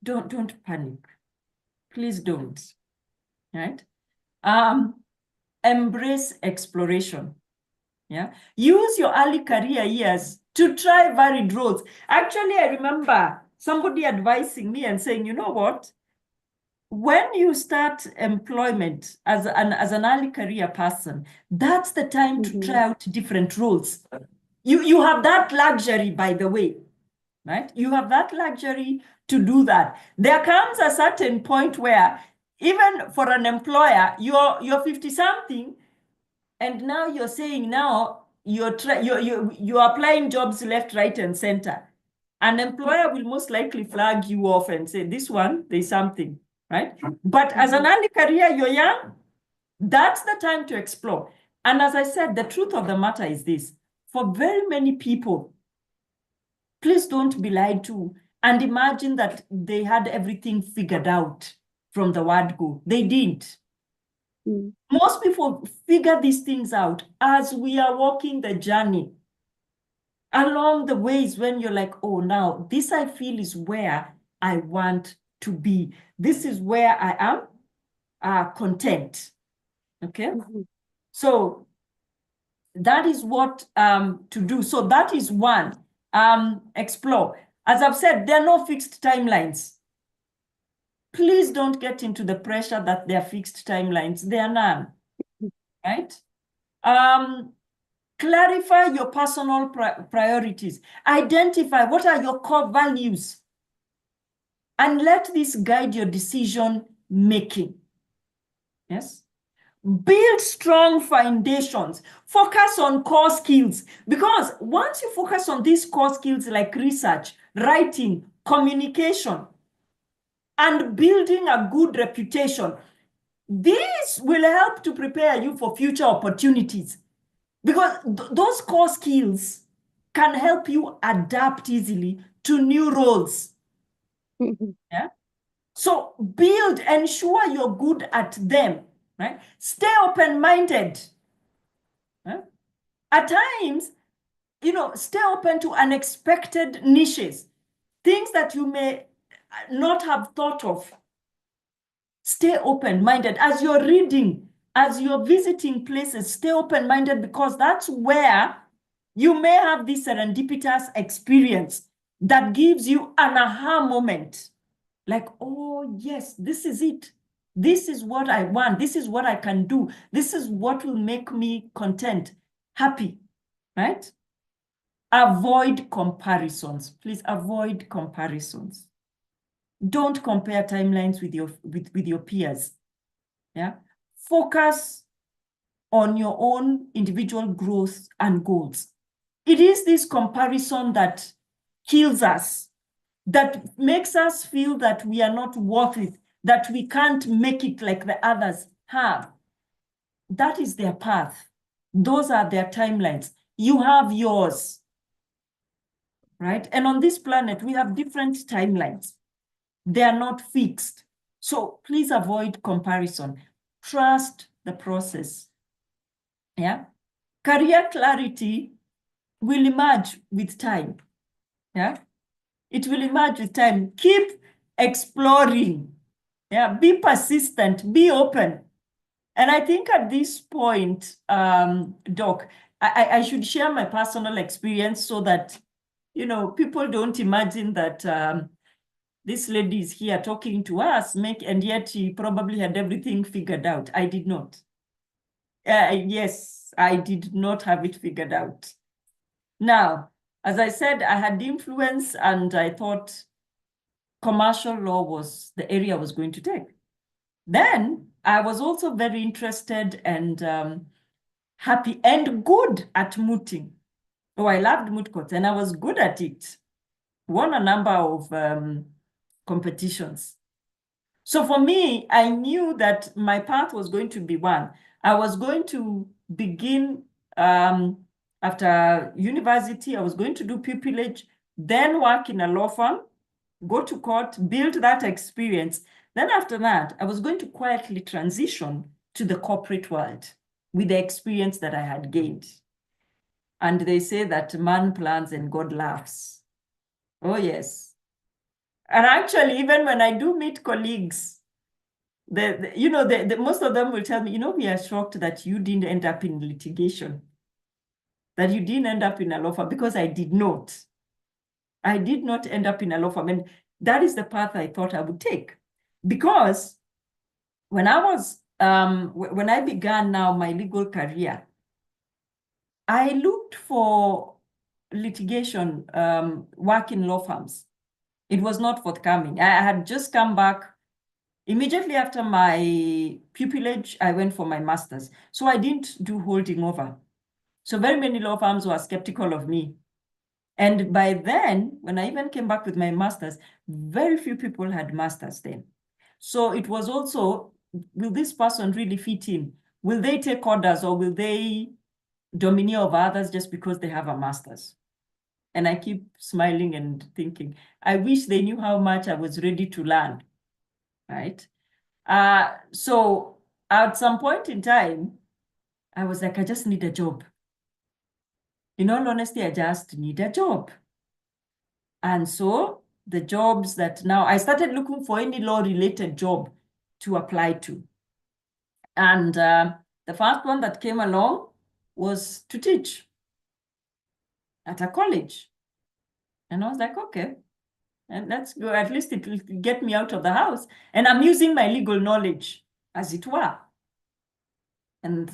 Don't panic. Please don't. Right? Embrace exploration. Yeah. Use your early career years to try varied roles. Actually, I remember somebody advising me and saying, you know what? When you start employment as an early career person, that's the time to try out different roles. You have that luxury, by the way, right? You have that luxury to do that. There comes a certain point where even for an employer, you're 50 something, and now you're saying now you're applying jobs left, right, and center. An employer will most likely flag you off and say, this one, there's something, right? But as an early career, you're young, that's the time to explore. And as I said, the truth of the matter is this: for very many people, please don't be lied to and imagine that they had everything figured out from the word go. They didn't. Most people figure these things out as we are walking the journey. Along the ways when you're like, oh, now this I feel is where I want to be. This is where I am content. Okay. So that is what to do. So that is one, explore. As I've said, there are no fixed timelines. Please don't get into the pressure that there are fixed timelines. There are none, right? Clarify your personal priorities. Identify what are your core values, and let this guide your decision making. Yes. Build strong foundations. Focus on core skills, because once you focus on these core skills like research, writing, communication, and building a good reputation, this will help to prepare you for future opportunities, because those core skills can help you adapt easily to new roles. Yeah. So build, ensure you're good at them, right? Stay open-minded. Right? At times, stay open to unexpected niches, things that you may not have thought of. Stay open-minded as you're reading, as you're visiting places. Stay open-minded, because that's where you may have this serendipitous experience that gives you an aha moment. Like, oh, yes, this is it. This is what I want. This is what I can do. This is what will make me content, happy, right? Avoid comparisons. Please avoid comparisons. Don't compare timelines with your peers. Yeah. Focus on your own individual growth and goals. It is this comparison that kills us, that makes us feel that we are not worth it, that we can't make it like the others have. That is their path. Those are their timelines. You have yours, right? And on this planet, we have different timelines. They are not fixed. So please avoid comparison. Trust the process. Yeah. Career clarity will emerge with time. Yeah. It will emerge with time. Keep exploring. Yeah. Be persistent. Be open. And I think at this point, Doc, I should share my personal experience so that, people don't imagine that this lady is here talking to us, and yet she probably had everything figured out. I did not. Yes, I did not have it figured out. Now, as I said, I had influence, and I thought commercial law was the area I was going to take. Then I was also very interested and happy and good at mooting. Oh, I loved moot courts, and I was good at it. Won a number of competitions. So for me, I knew that my path was going to be one. I was going to begin After university, I was going to do pupillage, then work in a law firm, go to court, build that experience. Then after that, I was going to quietly transition to the corporate world with the experience that I had gained. And they say that man plans and God laughs. Oh, yes. And actually, even when I do meet colleagues, most of them will tell me, we are shocked that you didn't end up in litigation, that you didn't end up in a law firm, because I did not. I did not end up in a law firm. And that is the path I thought I would take. Because when I began now my legal career, I looked for litigation, work in law firms. It was not forthcoming. I had just come back. Immediately after my pupillage, I went for my master's. So I didn't do holding over. So very many law firms were skeptical of me. And by then, when I even came back with my master's, very few people had masters then. So it was also, will this person really fit in? Will they take orders, or will they domineer over others just because they have a master's? And I keep smiling and thinking, I wish they knew how much I was ready to learn, right? So at some point in time, I was like, I just need a job. In all honesty, I just need a job. And so the jobs that now, I started looking for any law-related job to apply to. And the first one that came along was to teach at a college. And I was like, okay, and let's go. At least it will get me out of the house. And I'm using my legal knowledge, as it were. And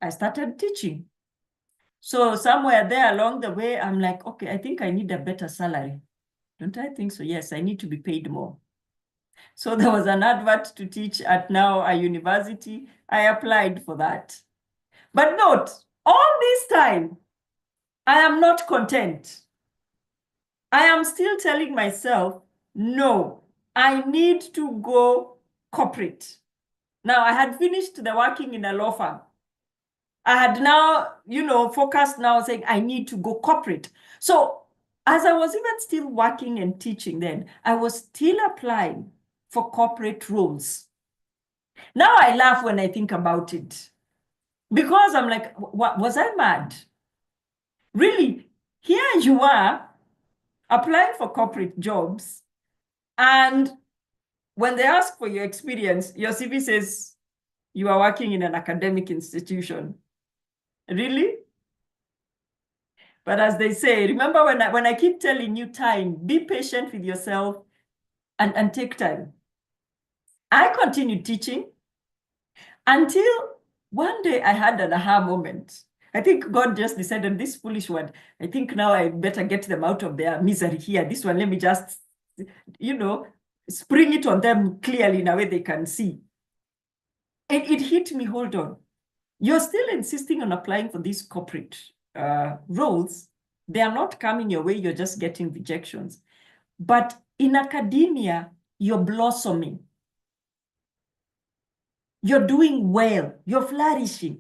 I started teaching. So somewhere there along the way, I'm like, okay, I think I need a better salary. Don't I think so? Yes, I need to be paid more. So there was an advert to teach at now a university. I applied for that. But note, all this time, I am not content. I am still telling myself, no, I need to go corporate. Now, I had finished the working in a law firm. I had now, focused now saying I need to go corporate. So as I was even still working and teaching then, I was still applying for corporate roles. Now I laugh when I think about it, because I'm like, was I mad? Really, here you are applying for corporate jobs, and when they ask for your experience, your CV says you are working in an academic institution. Really? But as they say, remember when I keep telling you time, be patient with yourself and take time. I continued teaching until one day I had an aha moment. I think God just decided, this foolish one, I think now I better get them out of their misery here. This one, let me just, spring it on them clearly in a way they can see. And it hit me, hold on. You're still insisting on applying for these corporate roles. They are not coming your way, you're just getting rejections. But in academia, you're blossoming. You're doing well, you're flourishing.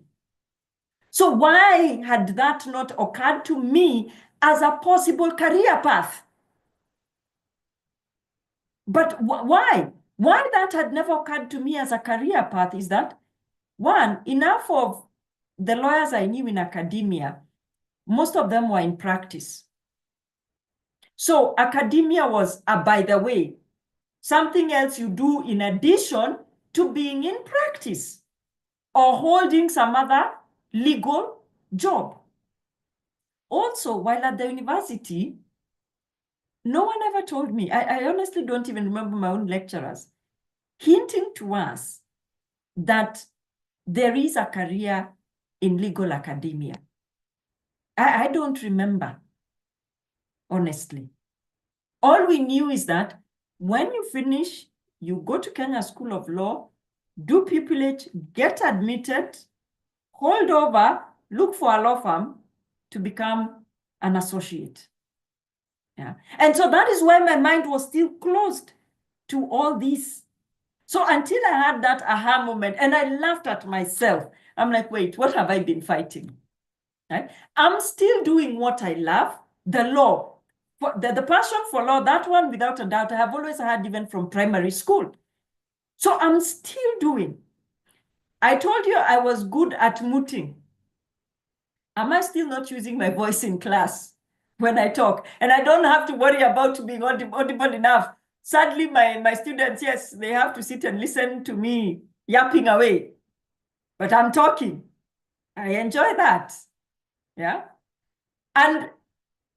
So why had that not occurred to me as a possible career path? But why? Why that had never occurred to me as a career path is that, one, enough of the lawyers I knew in academia, most of them were in practice. So academia was, by the way, something else you do in addition to being in practice or holding some other legal job. Also, while at the university, no one ever told me, I honestly don't even remember my own lecturers hinting to us that there is a career in legal academia. I don't remember, honestly. All we knew is that when you finish, you go to Kenya School of Law, do pupillage, get admitted, hold over, look for a law firm to become an associate. Yeah. And so that is why my mind was still closed to all this. So until I had that aha moment, and I laughed at myself, I'm like, wait, what have I been fighting? right? I'm still doing what I love, the law. The passion for law, that one, without a doubt, I have always had even from primary school. So I'm still doing. I told you I was good at mooting. Am I still not using my voice in class when I talk? And I don't have to worry about being audible enough. Sadly, my students, yes, they have to sit and listen to me yapping away. But I'm talking. I enjoy that. Yeah. And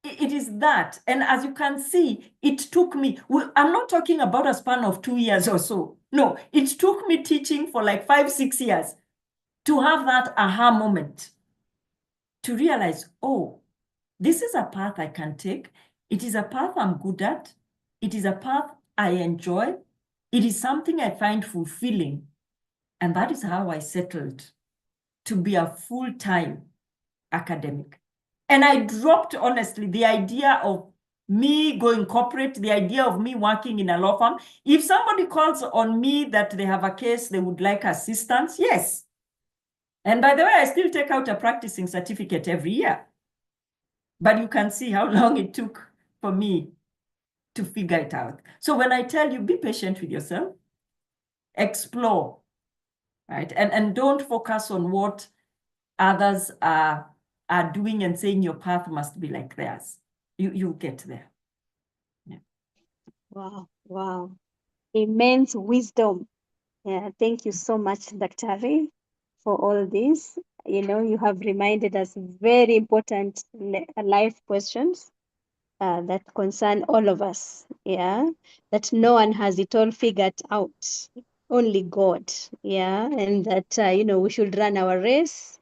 it is that. And as you can see, it took me, I'm not talking about a span of 2 years or so. No, it took me teaching for like 5, 6 years to have that aha moment, to realize, oh, this is a path I can take. It is a path I'm good at. It is a path I enjoy. It is something I find fulfilling. And that is how I settled to be a full-time academic. And I dropped, honestly, the idea of me going corporate, the idea of me working in a law firm. If somebody calls on me that they have a case, they would like assistance, yes. And by the way, I still take out a practicing certificate every year. But you can see how long it took for me to figure it out. So when I tell you, be patient with yourself, explore, right? And don't focus on what others are doing and saying your path must be like theirs. You'll get there. Yeah. Wow, wow. Immense wisdom. Yeah, thank you so much, Daktari, for all this. You know, you have reminded us very important life questions that concern all of us. Yeah, that no one has it all figured out, only God. Yeah, and that, you know, we should run our race,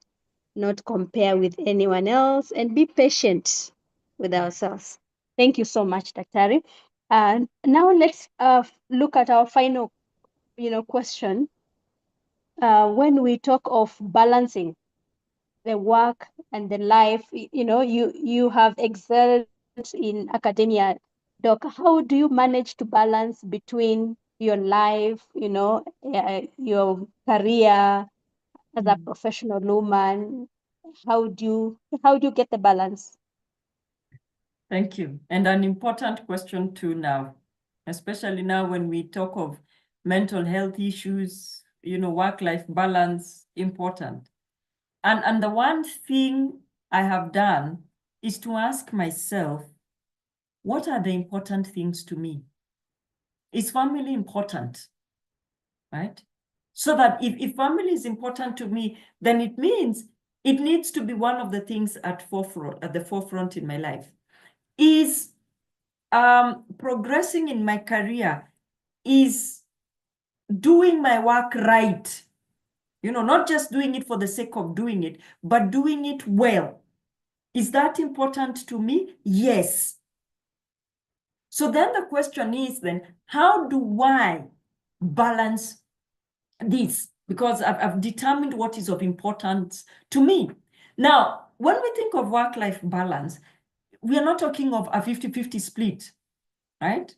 not compare with anyone else, and be patient with ourselves. Thank you so much, Daktari. And now let's look at our final, you know, question. When we talk of balancing the work and the life, you know, you have excelled in academia, Doc. How do you manage to balance between your life, you know, your career as a professional woman? How do you get the balance? Thank you. And an important question too now, especially now when we talk of mental health issues, you know, work-life balance, important. And the one thing I have done is to ask myself, what are the important things to me? Is family important, right? So that if family is important to me, then it means it needs to be one of the things at the forefront in my life. Is progressing in my career, is doing my work right, you know, not just doing it for the sake of doing it, but doing it well. Is that important to me? Yes. So then the question is then, how do I balance this? Because I've determined what is of importance to me. Now, when we think of work-life balance, we are not talking of a 50-50 split, right?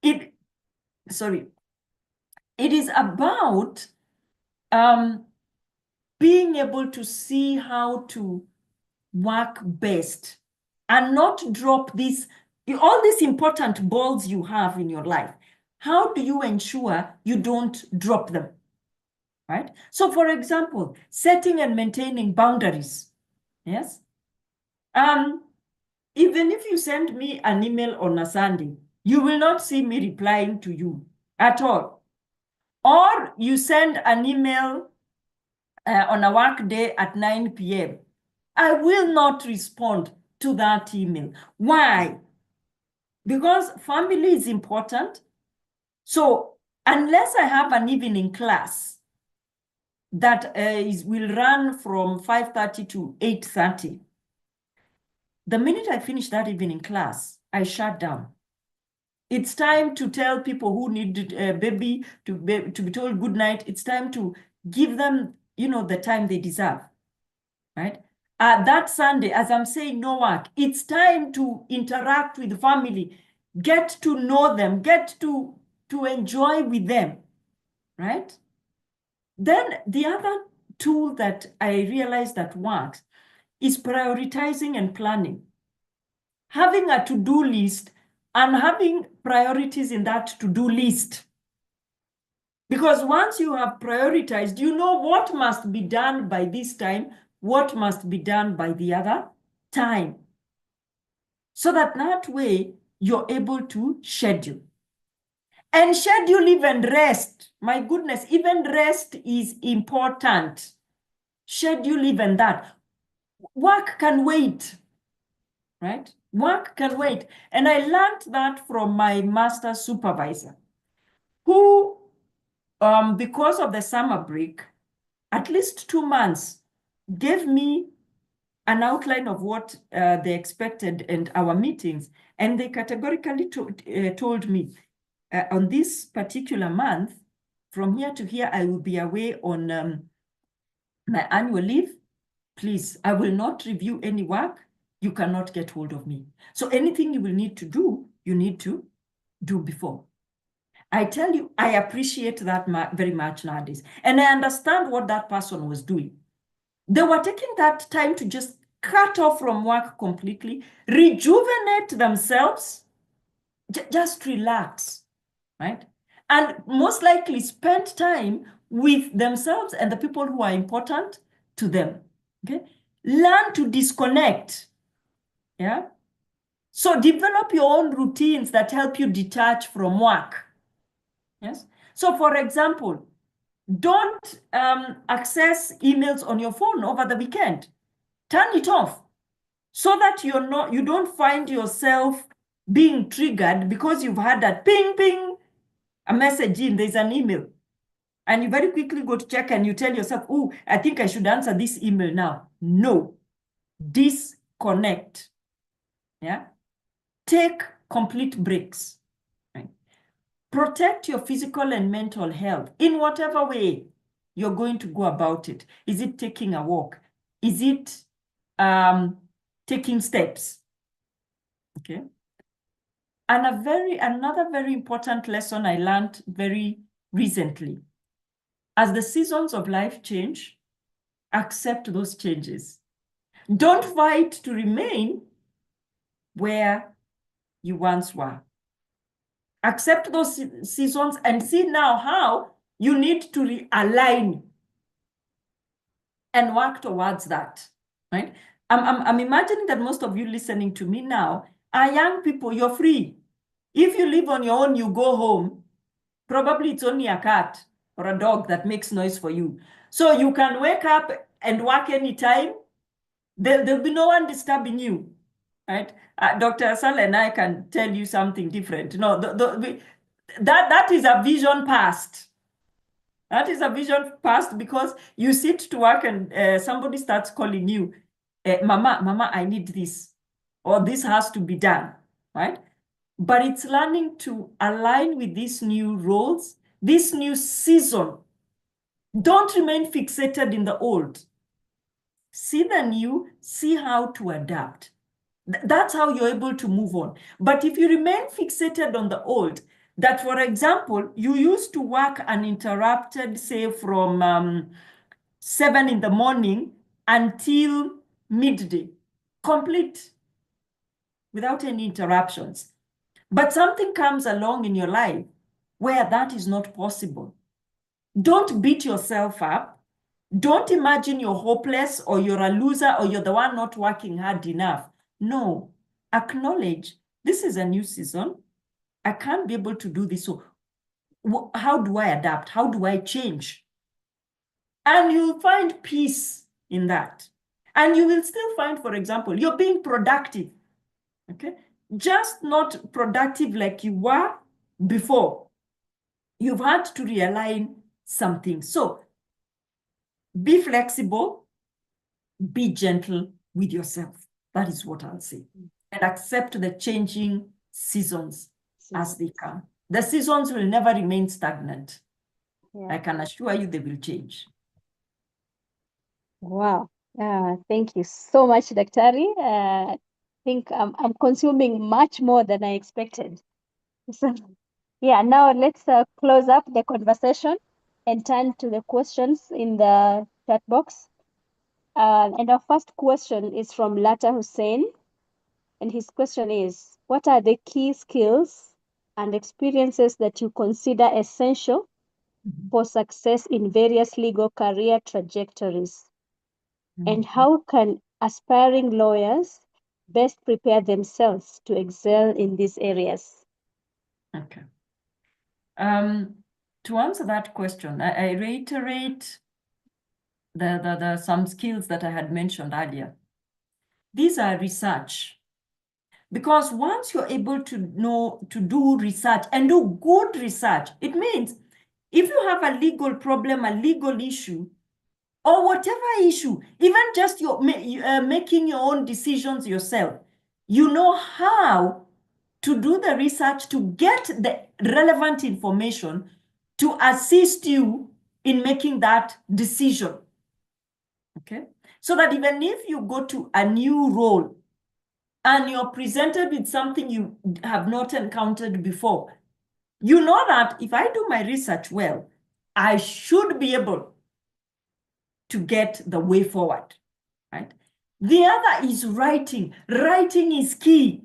It is about being able to see how to work best and not drop all these important balls you have in your life. How do you ensure you don't drop them, right? So for example, setting and maintaining boundaries, yes? Even if you send me an email on a Sunday, you will not see me replying to you at all. Or you send an email on a work day at 9 p.m. I will not respond to that email. Why? Because family is important. So unless I have an evening class that will run from 5:30 to 8:30, the minute I finish that evening class, I shut down. It's time to tell people who need baby to be told good night. It's time to give them, you know, the time they deserve, right? That Sunday, as I'm saying, no work. It's time to interact with the family, get to know them, get to enjoy with them, right? Then the other tool that I realized that works is prioritizing and planning. Having a to-do list and having priorities in that to-do list. Because once you have prioritized, you know what must be done by this time, what must be done by the other time. So that way, you're able to schedule. And schedule even rest. My goodness, even rest is important. Schedule even that. Work can wait, right? Work can wait. And I learned that from my master supervisor, who, because of the summer break, at least 2 months, gave me an outline of what they expected and our meetings. And they categorically told me, on this particular month, from here to here, I will be away on my annual leave. Please, I will not review any work. You cannot get hold of me. So anything you will need to do, you need to do before. I tell you, I appreciate that very much nowadays. And I understand what that person was doing. They were taking that time to just cut off from work completely, rejuvenate themselves, just relax, right? And most likely spend time with themselves and the people who are important to them, okay? Learn to disconnect, yeah? So develop your own routines that help you detach from work, yes? So for example, don't access emails on your phone over the weekend. Turn it off so that you don't find yourself being triggered because you've had that ping, ping, a message in, there's an email. And you very quickly go to check and you tell yourself, oh, I think I should answer this email now. No, disconnect, yeah? Take complete breaks, right? Protect your physical and mental health in whatever way you're going to go about it. Is it taking a walk? Is it taking steps? Okay. And another very important lesson I learned very recently. As the seasons of life change, accept those changes. Don't fight to remain where you once were. Accept those seasons and see now how you need to realign and work towards that, right? I'm imagining that most of you listening to me now are young people. You're free. If you live on your own, you go home. Probably it's only a cat or a dog that makes noise for you. So you can wake up and work anytime. There'll be no one disturbing you, right? Dr. Asala and I can tell you something different. No, that is a vision past. That is a vision past because you sit to work and somebody starts calling you, Mama, I need this, or this has to be done, right? But it's learning to align with these new roles, this new season. Don't remain fixated in the old. See the new, see how to adapt. That's how you're able to move on. But if you remain fixated on the old, that, for example, you used to work uninterrupted, say from 7 in the morning until midday, complete, without any interruptions. But something comes along in your life where that is not possible. Don't beat yourself up. Don't imagine you're hopeless or you're a loser or you're the one not working hard enough. No, acknowledge this is a new season. I can't be able to do this. So how do I adapt? How do I change? And you'll find peace in that. And you will still find, for example, you're being productive, okay? Just not productive like you were before. You've had to realign something. So be flexible, be gentle with yourself. That is what I'll say. And accept the changing seasons as they come. The seasons will never remain stagnant. Yeah. I can assure you they will change. Wow. Thank you so much, Daktari. I think I'm consuming much more than I expected. So, yeah, now let's close up the conversation and turn to the questions in the chat box. And our first question is from Lata Hussein. And his question is, what are the key skills and experiences that you consider essential for success in various legal career trajectories? And how can aspiring lawyers best prepare themselves to excel in these areas? Okay. To answer that question, I reiterate the some skills that I had mentioned earlier. These are research. Because once you're able to know to do research and do good research, it means if you have a legal problem, a legal issue, or whatever issue, even just your making your own decisions yourself, you know how to do the research to get the relevant information to assist you in making that decision. Okay? So that even if you go to a new role and you're presented with something you have not encountered before, you know that if I do my research well, I should be able to get the way forward, right? The other is writing. Writing is key.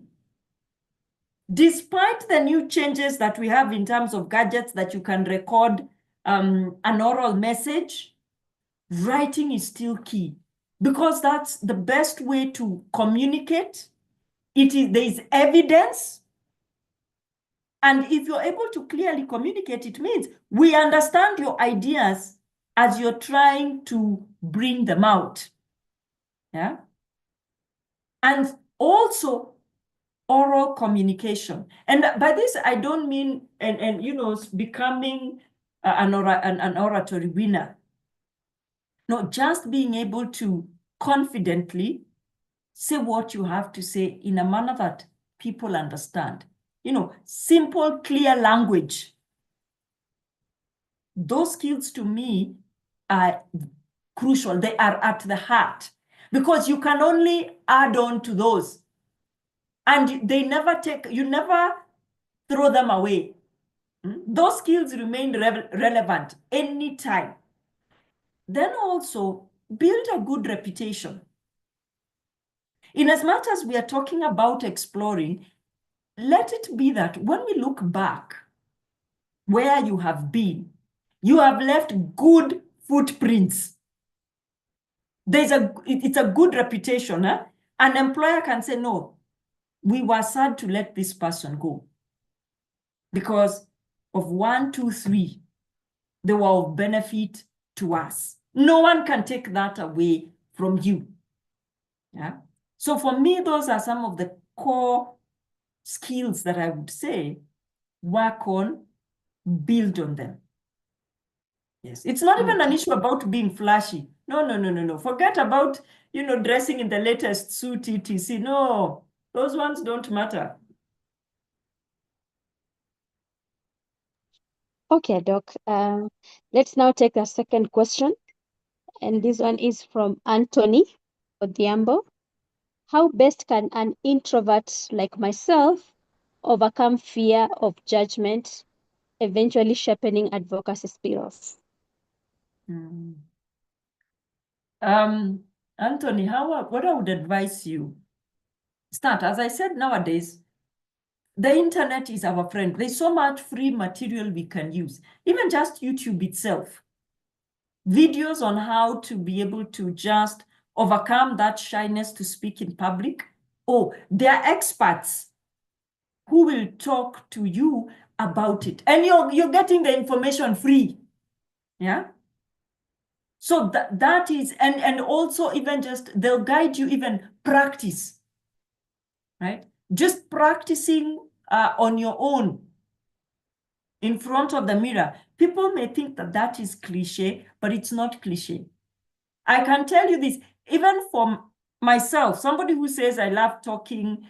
Despite the new changes that we have in terms of gadgets that you can record an oral message, writing is still key because that's the best way to communicate. There is evidence. And if you're able to clearly communicate, it means we understand your ideas as you're trying to bring them out. Yeah. And also oral communication. And by this, I don't mean, and you know, becoming an oratory winner. No, just being able to confidently say what you have to say in a manner that people understand. You know, simple, clear language. Those skills to me are crucial. They are at the heart because you can only add on to those. And they never you never throw them away. Those skills remain relevant anytime. Then also build a good reputation. In as much as we are talking about exploring, let it be that when we look back where you have been, you have left good footprints. It's a good reputation. An employer can say, no, we were sad to let this person go because of 1, 2, 3, they were of benefit to us. No one can take that away from you. Yeah. So for me, those are some of the core skills that I would say work on, build on them. Yes, it's not even an issue about being flashy. No. Forget about, you know, dressing in the latest suit, etc. No, those ones don't matter. Okay, Doc. Let's now take a second question. And this one is from Anthony Odhiambo. How best can an introvert like myself overcome fear of judgment, eventually sharpening advocacy skills? Anthony, what I would advise you, start, as I said, nowadays, the internet is our friend. There's so much free material we can use, even just YouTube itself. Videos on how to be able to just overcome that shyness to speak in public. Oh, there are experts who will talk to you about it. And you're getting the information free. Yeah. So that is, and also even just, they'll guide you even practice, right? Just practicing on your own in front of the mirror. People may think that that is cliche, but it's not cliche. I can tell you this, even for myself, somebody who says I love talking,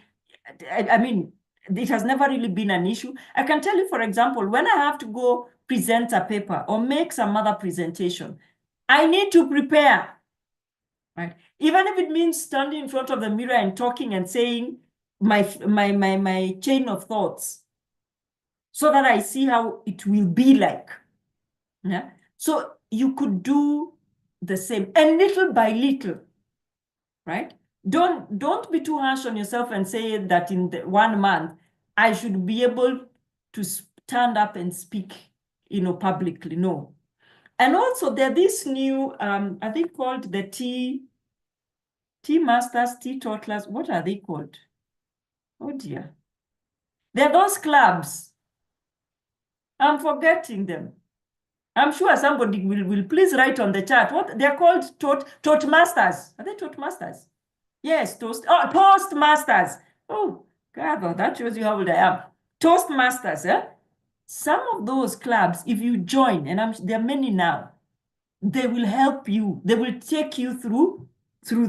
I mean, it has never really been an issue. I can tell you, for example, when I have to go present a paper or make some other presentation, I need to prepare, right? Even if it means standing in front of the mirror and talking and saying my chain of thoughts so that I see how it will be like. Yeah. So you could do the same, and little by little, right? Don't be too harsh on yourself and say that in the 1 month, I should be able to stand up and speak, publicly. No. And also there are these new, I think called the Tea Masters, Tea Toddlers. What are they called? Oh dear. There are those clubs. I'm forgetting them. I'm sure somebody will please write on the chat. What they're called? Toastmasters. Are they Toastmasters? Yes, Toastmasters. Oh, God, that shows you how old I am. Toastmasters, eh? Some of those clubs, if you join, and there are many now, they will help you. They will take you through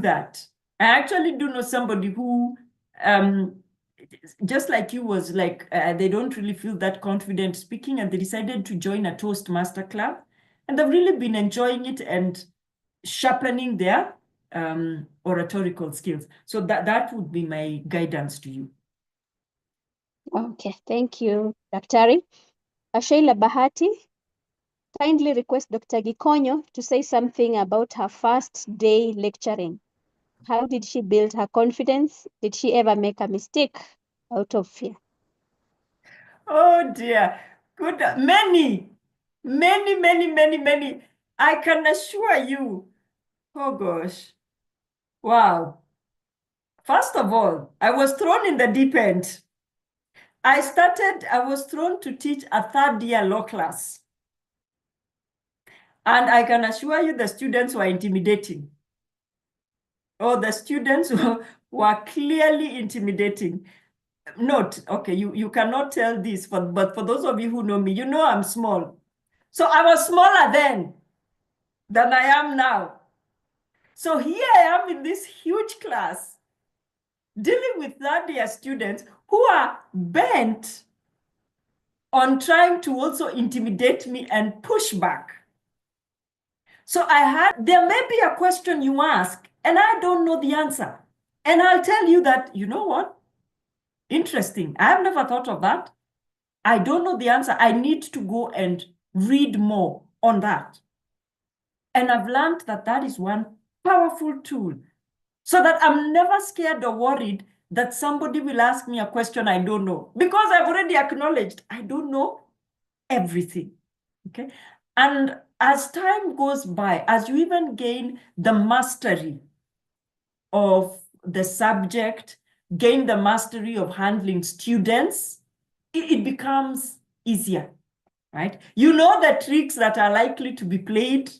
that. I actually do know somebody who, just like you, was like, they don't really feel that confident speaking, and they decided to join a Toastmaster club. And they've really been enjoying it and sharpening their oratorical skills. So that would be my guidance to you. Okay, thank you, Daktari. Sheila Bahati, kindly request Dr. Gikonyo to say something about her first day lecturing. How did she build her confidence? Did she ever make a mistake out of fear? Oh dear, good, many. I can assure you. Oh gosh, wow. First of all, I was thrown in the deep end. I was thrown to teach a 3rd year law class. And I can assure you the students were intimidating. Oh, the students were clearly intimidating. Note, okay, you cannot tell this, but for those of you who know me, you know I'm small. So I was smaller then than I am now. So here I am in this huge class dealing with 3rd year students who are bent on trying to also intimidate me and push back. So there may be a question you ask, and I don't know the answer. And I'll tell you that, you know what? Interesting. I have never thought of that. I don't know the answer. I need to go and read more on that. And I've learned that that is one powerful tool, so that I'm never scared or worried that somebody will ask me a question I don't know, because I've already acknowledged I don't know everything. Okay. And as time goes by, as you even gain the mastery of the subject, gain the mastery of handling students, it becomes easier, right? You know the tricks that are likely to be played.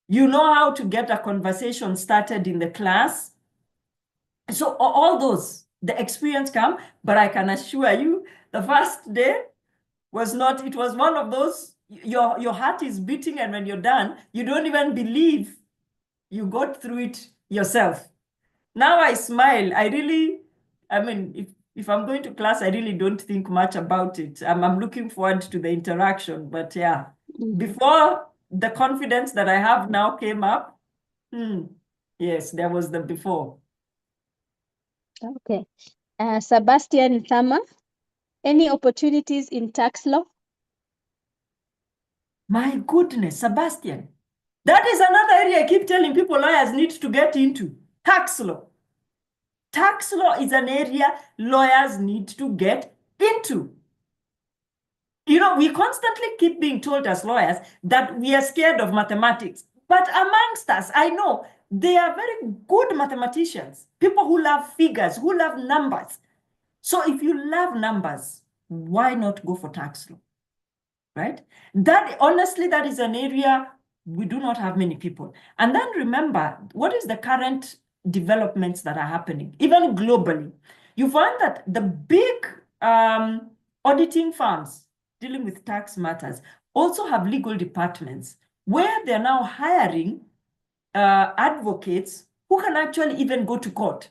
You know how to get a conversation started in the class. So all those, the experience come, but I can assure you the first day was not, it was one of those, your heart is beating, and when you're done, you don't even believe you got through it yourself. Now I smile. I mean, if I'm going to class, I really don't think much about it. I'm looking forward to the interaction, but yeah, before the confidence that I have now came up, yes, there was the before. Okay. Sebastian Thama, any opportunities in tax law? My goodness, Sebastian. That is another area I keep telling people lawyers need to get into. Tax law. Tax law is an area lawyers need to get into. You know, we constantly keep being told as lawyers that we are scared of mathematics. But amongst us, I know they are very good mathematicians, people who love figures, who love numbers. So if you love numbers, why not go for tax law, right? Honestly, that is an area we do not have many people. And then remember, what is the current developments that are happening, even globally? You find that the big auditing firms dealing with tax matters also have legal departments where they're now hiring advocates who can actually even go to court.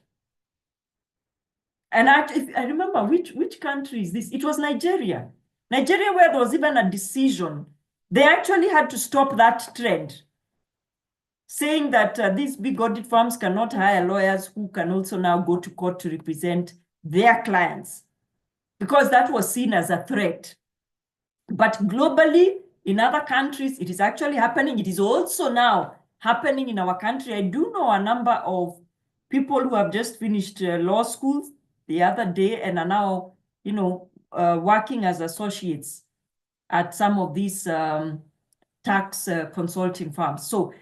And I remember which country is this? It was Nigeria. Nigeria, where there was even a decision. They actually had to stop that trend, saying that these big audit firms cannot hire lawyers who can also now go to court to represent their clients, because that was seen as a threat. But globally, in other countries, it is actually happening. It is also now happening in our country. I do know a number of people who have just finished law school the other day and are now, working as associates at some of these tax consulting firms. So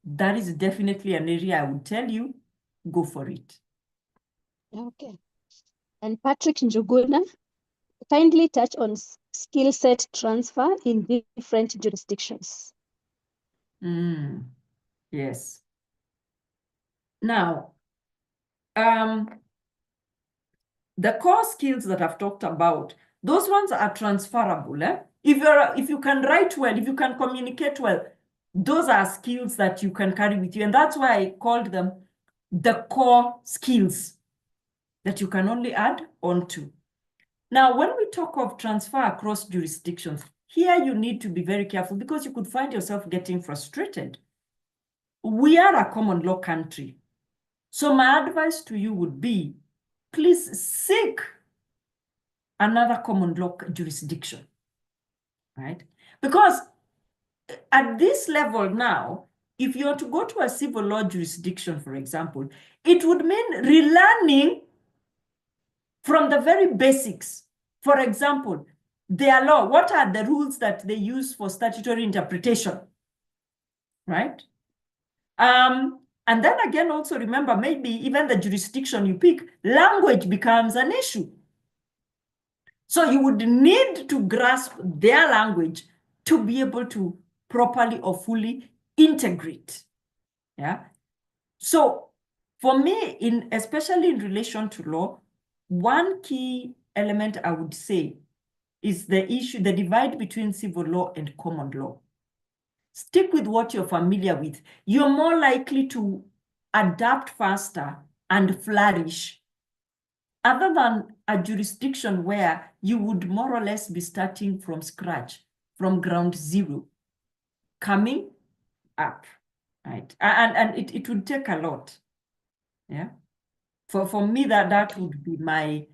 that is definitely an area I would tell you, go for it. Okay. And Patrick Njuguna, kindly touch on skill set transfer in different jurisdictions. Yes. Now, the core skills that I've talked about, those ones are transferable. If you can write well, if you can communicate well, those are skills that you can carry with you. And that's why I called them the core skills that you can only add on to. Now, when we talk of transfer across jurisdictions, here you need to be very careful because you could find yourself getting frustrated. We are a common law country. So my advice to you would be, please seek another common law jurisdiction, right? Because at this level now, if you are to go to a civil law jurisdiction, for example, it would mean relearning from the very basics. For example, their law, what are the rules that they use for statutory interpretation, right? And then again, also remember, maybe even the jurisdiction you pick, language becomes an issue. So you would need to grasp their language to be able to properly or fully integrate. Yeah. So for me, especially in relation to law, one key element I would say is the divide between civil law and common law. Stick with what you're familiar with. You're more likely to adapt faster and flourish, other than a jurisdiction where you would more or less be starting from scratch, from ground zero, coming up, right? And it would take a lot, yeah? For me, that would be my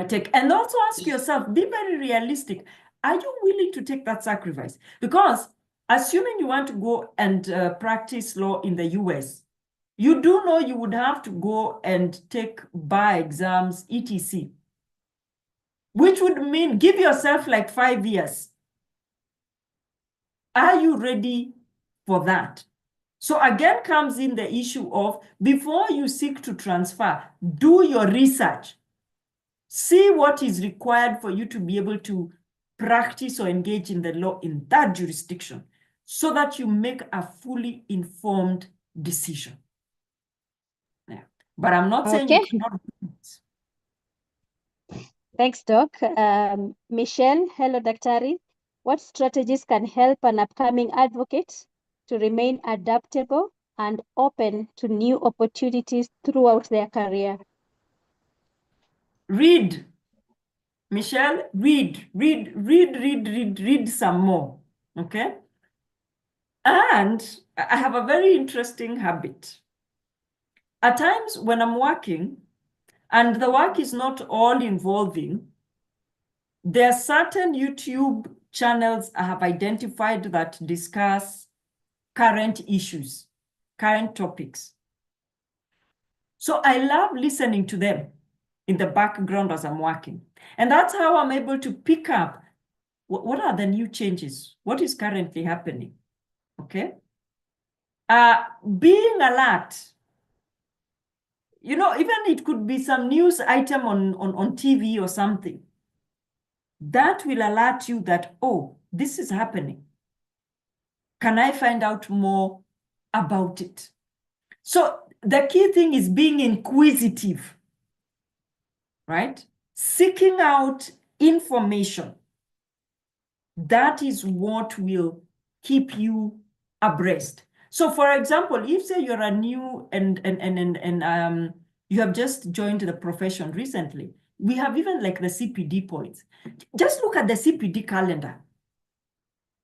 take. And also ask yourself, be very realistic. Are you willing to take that sacrifice? Because assuming you want to go and practice law in the US, you do know you would have to go and take bar exams, etc., which would mean give yourself like 5 years. Are you ready for that? So again comes in the issue of, before you seek to transfer, do your research. See what is required for you to be able to practice or engage in the law in that jurisdiction so that you make a fully informed decision. Yeah. But I'm not saying you cannot do it. Thanks, Doc. Michelle, hello, Daktari. What strategies can help an upcoming advocate to remain adaptable and open to new opportunities throughout their career? Read. Michelle, read some more, okay? And I have a very interesting habit. At times when I'm working, and the work is not all involving, there are certain YouTube channels I have identified that discuss current issues, current topics. So I love listening to them in the background as I'm working. And that's how I'm able to pick up what are the new changes, what is currently happening, okay? Being alert, even it could be some news item on TV or something. That will alert you that, oh, this is happening. Can I find out more about it? So the key thing is being inquisitive, right? Seeking out information. That is what will keep you abreast. So for example, if say you're a new and you have just joined the profession recently, we have even like the CPD points. Just look at the CPD calendar.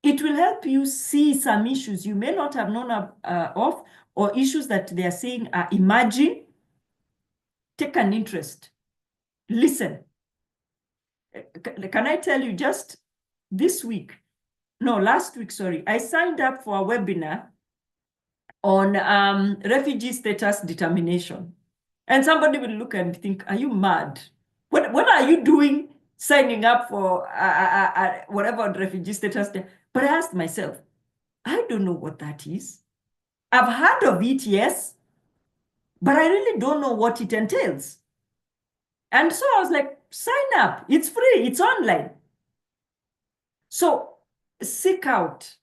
It will help you see some issues you may not have known of, or issues that they are saying are emerging. Take an interest. Listen. Can I tell you, just last week, sorry, I signed up for a webinar on refugee status determination. And somebody will look and think, are you mad? What are you doing signing up for whatever refugee status? But I asked myself, I don't know what that is. I've heard of it, yes, but I really don't know what it entails. And so I was like, sign up. It's free. It's online. So seek out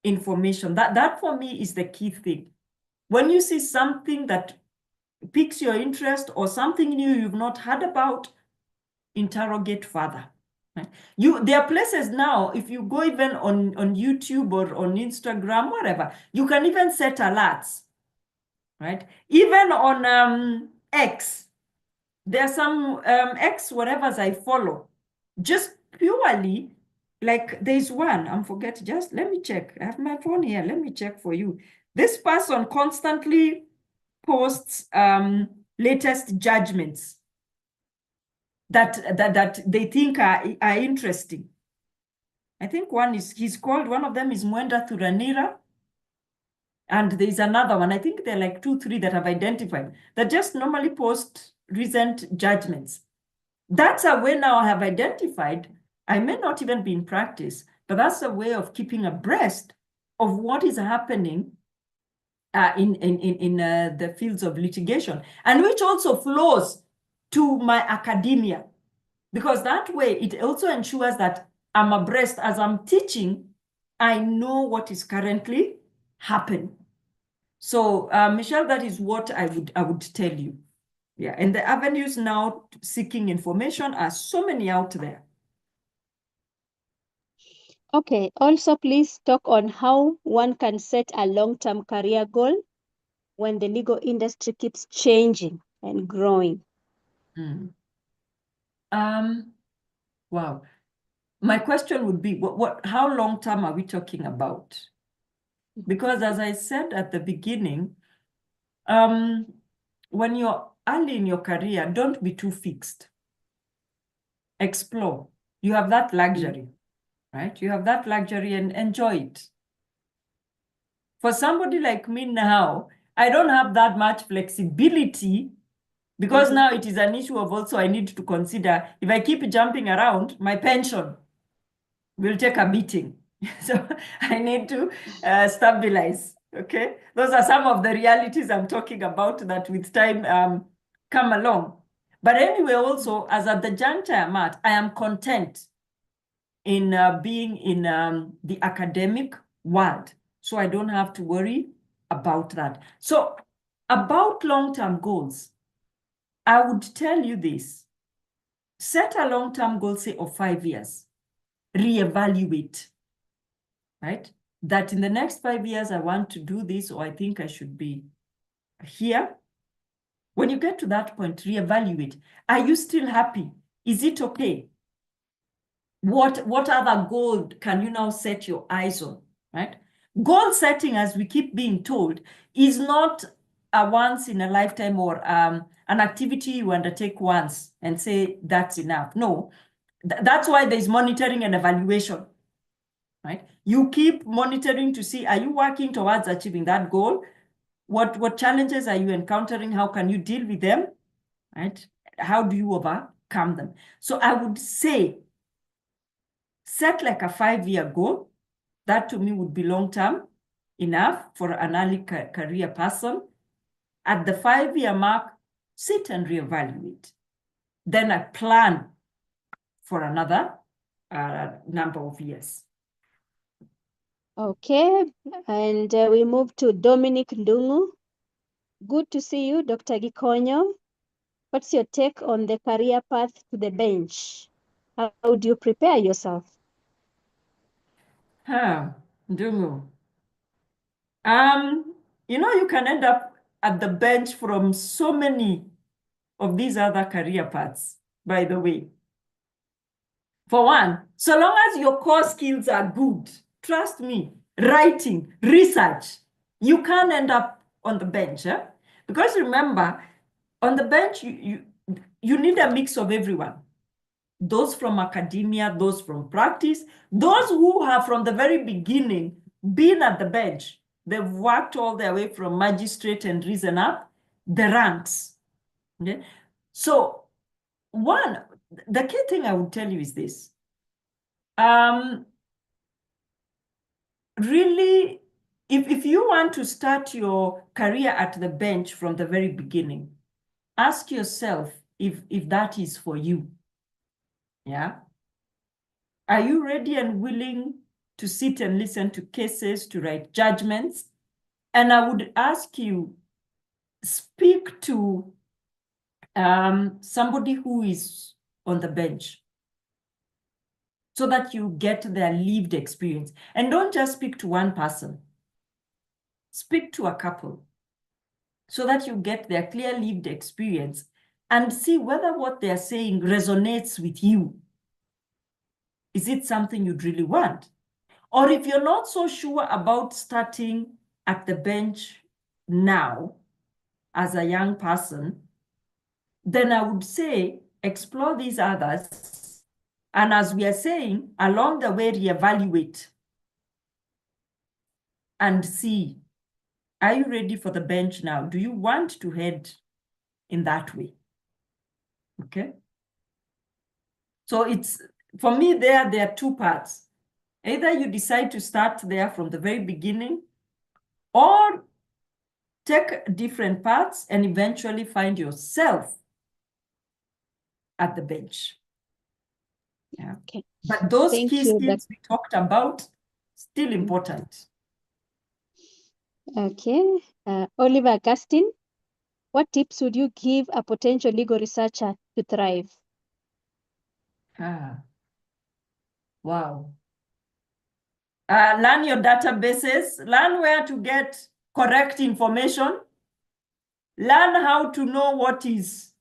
information. That for me is the key thing. When you see something that piques your interest or something new you've not heard about, interrogate further. Right? There are places now, if you go even on YouTube or on Instagram, whatever, you can even set alerts, right? Even on X, there are some X whatevers I follow, just purely, like there's one, just let me check. I have my phone here. Let me check for you. This person constantly posts latest judgments that they think are interesting. I think one of them is Mwenda Thuranira. And there's another one, I think there are like 2, 3 that have identified that just normally post recent judgments. That's a way now I have identified. I may not even be in practice, but that's a way of keeping abreast of what is happening in the fields of litigation, and which also flows to my academia, because that way it also ensures that I'm abreast as I'm teaching. I know what is currently happening. So Michelle, that is what I would tell you. Yeah, and the avenues now seeking information are so many out there. Okay, also please talk on how one can set a long-term career goal when the legal industry keeps changing and growing. Wow. My question would be, how long-term are we talking about? Because as I said at the beginning, when you're early in your career, don't be too fixed. Explore. You have that luxury, right? You have that luxury and enjoy it. For somebody like me now, I don't have that much flexibility, because now it is an issue of also I need to consider, if I keep jumping around, my pension will take a beating. So I need to stabilize, okay? Those are some of the realities I'm talking about that with time come along. But anyway, also, as at the juncture I'm at, I am content in being in the academic world. So I don't have to worry about that. So about long-term goals, I would tell you this. Set a long-term goal, say, of 5 years. Reevaluate, right? That in the next 5 years, I want to do this, or I think I should be here. When you get to that point, reevaluate. Are you still happy? Is it okay? What other goal can you now set your eyes on, right? Goal setting, as we keep being told, is not a once in a lifetime or an activity you undertake once and say that's enough. No, that's why there's monitoring and evaluation, right? You keep monitoring to see, are you working towards achieving that goal? What challenges are you encountering? How can you deal with them, right? How do you overcome them? So I would say, set like a 5-year goal. That to me would be long-term enough for an early career person. At the 5-year mark, sit and reevaluate. Then I plan for another number of years. Okay, and we move to Dominic Ndungu. Good to see you, Dr. Gikonyo. What's your take on the career path to the bench? How do you prepare yourself? Ndungu. You can end up at the bench from so many of these other career paths, by the way. For one, so long as your core skills are good, trust me, writing, research, you can't end up on the bench. Because remember, on the bench, you need a mix of everyone. Those from academia, those from practice, those who have from the very beginning been at the bench, they've worked all their way from magistrate and risen up the ranks. Okay, so the key thing I would tell you is this. Really, if you want to start your career at the bench from the very beginning, ask yourself if that is for you. Yeah. Are you ready and willing to sit and listen to cases, to write judgments? And I would ask you, speak to somebody who is on the bench so that you get their lived experience. And don't just speak to one person. Speak to a couple so that you get their clear lived experience and see whether what they're saying resonates with you. Is it something you'd really want? Or if you're not so sure about starting at the bench now as a young person, then I would say explore these others. And as we are saying, along the way, reevaluate and see, are you ready for the bench now? Do you want to head in that way? Okay. So it's, for me, there are two parts. Either you decide to start there from the very beginning, or take different paths and eventually find yourself at the bench. Yeah. Okay. But those Thank key you, skills we talked about, still important. Okay. Oliver Augustine, what tips would you give a potential legal researcher to thrive? Wow. Learn your databases, learn where to get correct information, learn how to know what is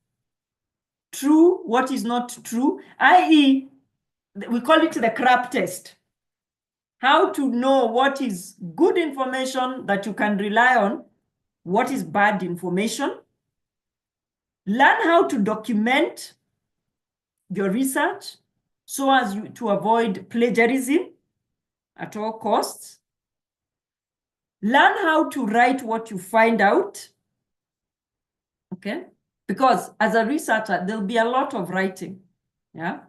true, what is not true, i.e., we call it the CRAP test. How to know what is good information that you can rely on, what is bad information. Learn how to document your research so as to avoid plagiarism at all costs. Learn how to write what you find out. Okay? Because as a researcher, there'll be a lot of writing. Yeah.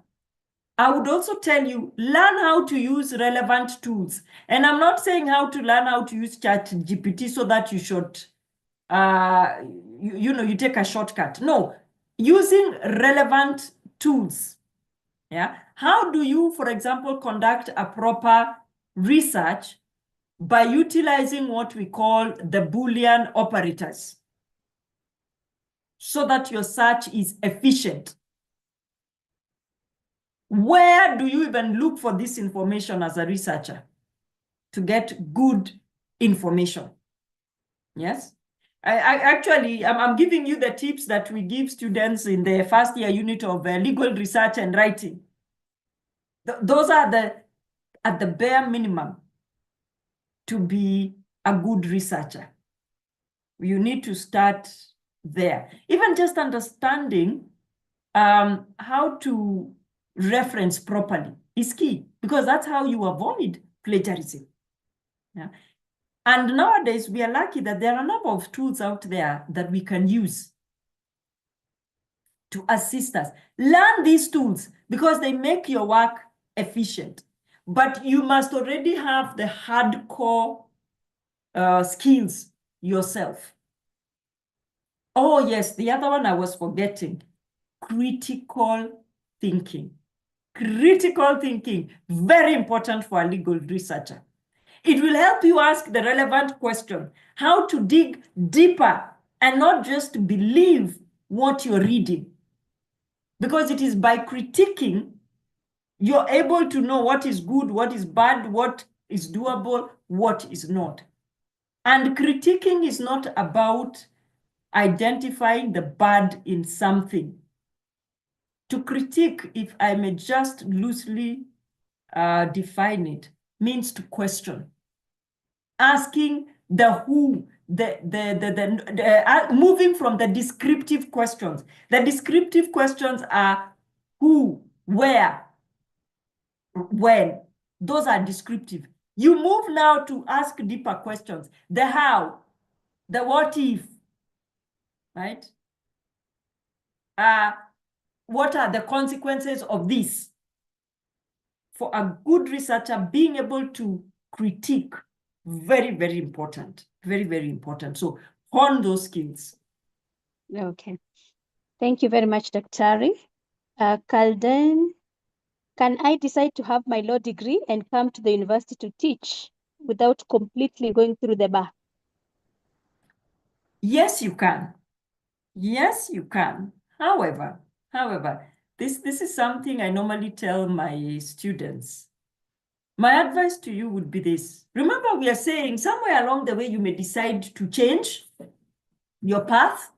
I would also tell you, learn how to use relevant tools. And I'm not saying how to learn how to use ChatGPT so that you should, you take a shortcut. No, using relevant tools. Yeah. How do you, for example, conduct a proper research? By utilizing what we call the Boolean operators, so that your search is efficient. Where do you even look for this information as a researcher to get good information? Yes. I'm giving you the tips that we give students in the first year unit of legal research and writing. Those are at the bare minimum to be a good researcher. You need to start there. Even just understanding how to reference properly is key, because that's how you avoid plagiarism. Yeah. And nowadays, we are lucky that there are a number of tools out there that we can use to assist us. Learn these tools because they make your work efficient. But you must already have the hardcore skills yourself. Oh, yes, the other one I was forgetting, critical thinking. Critical thinking, very important for a legal researcher. It will help you ask the relevant question, how to dig deeper and not just believe what you're reading. Because it is by critiquing, you're able to know what is good, what is bad, what is doable, what is not. And critiquing is not about identifying the bad in something. To critique, if I may just loosely define it, means to question. Asking the who, moving from the descriptive questions. The descriptive questions are who, where, when. Those are descriptive. You move now to ask deeper questions. The how, the what if, right? What are the consequences of this? For a good researcher, being able to critique, very, very important. Very, very important. So hone those skills. Okay. Thank you very much, Daktari. Kalden, can I decide to have my law degree and come to the university to teach without completely going through the bar? Yes, you can. Yes, you can. However, this is something I normally tell my students. My advice to you would be this. Remember, we are saying somewhere along the way, you may decide to change your path.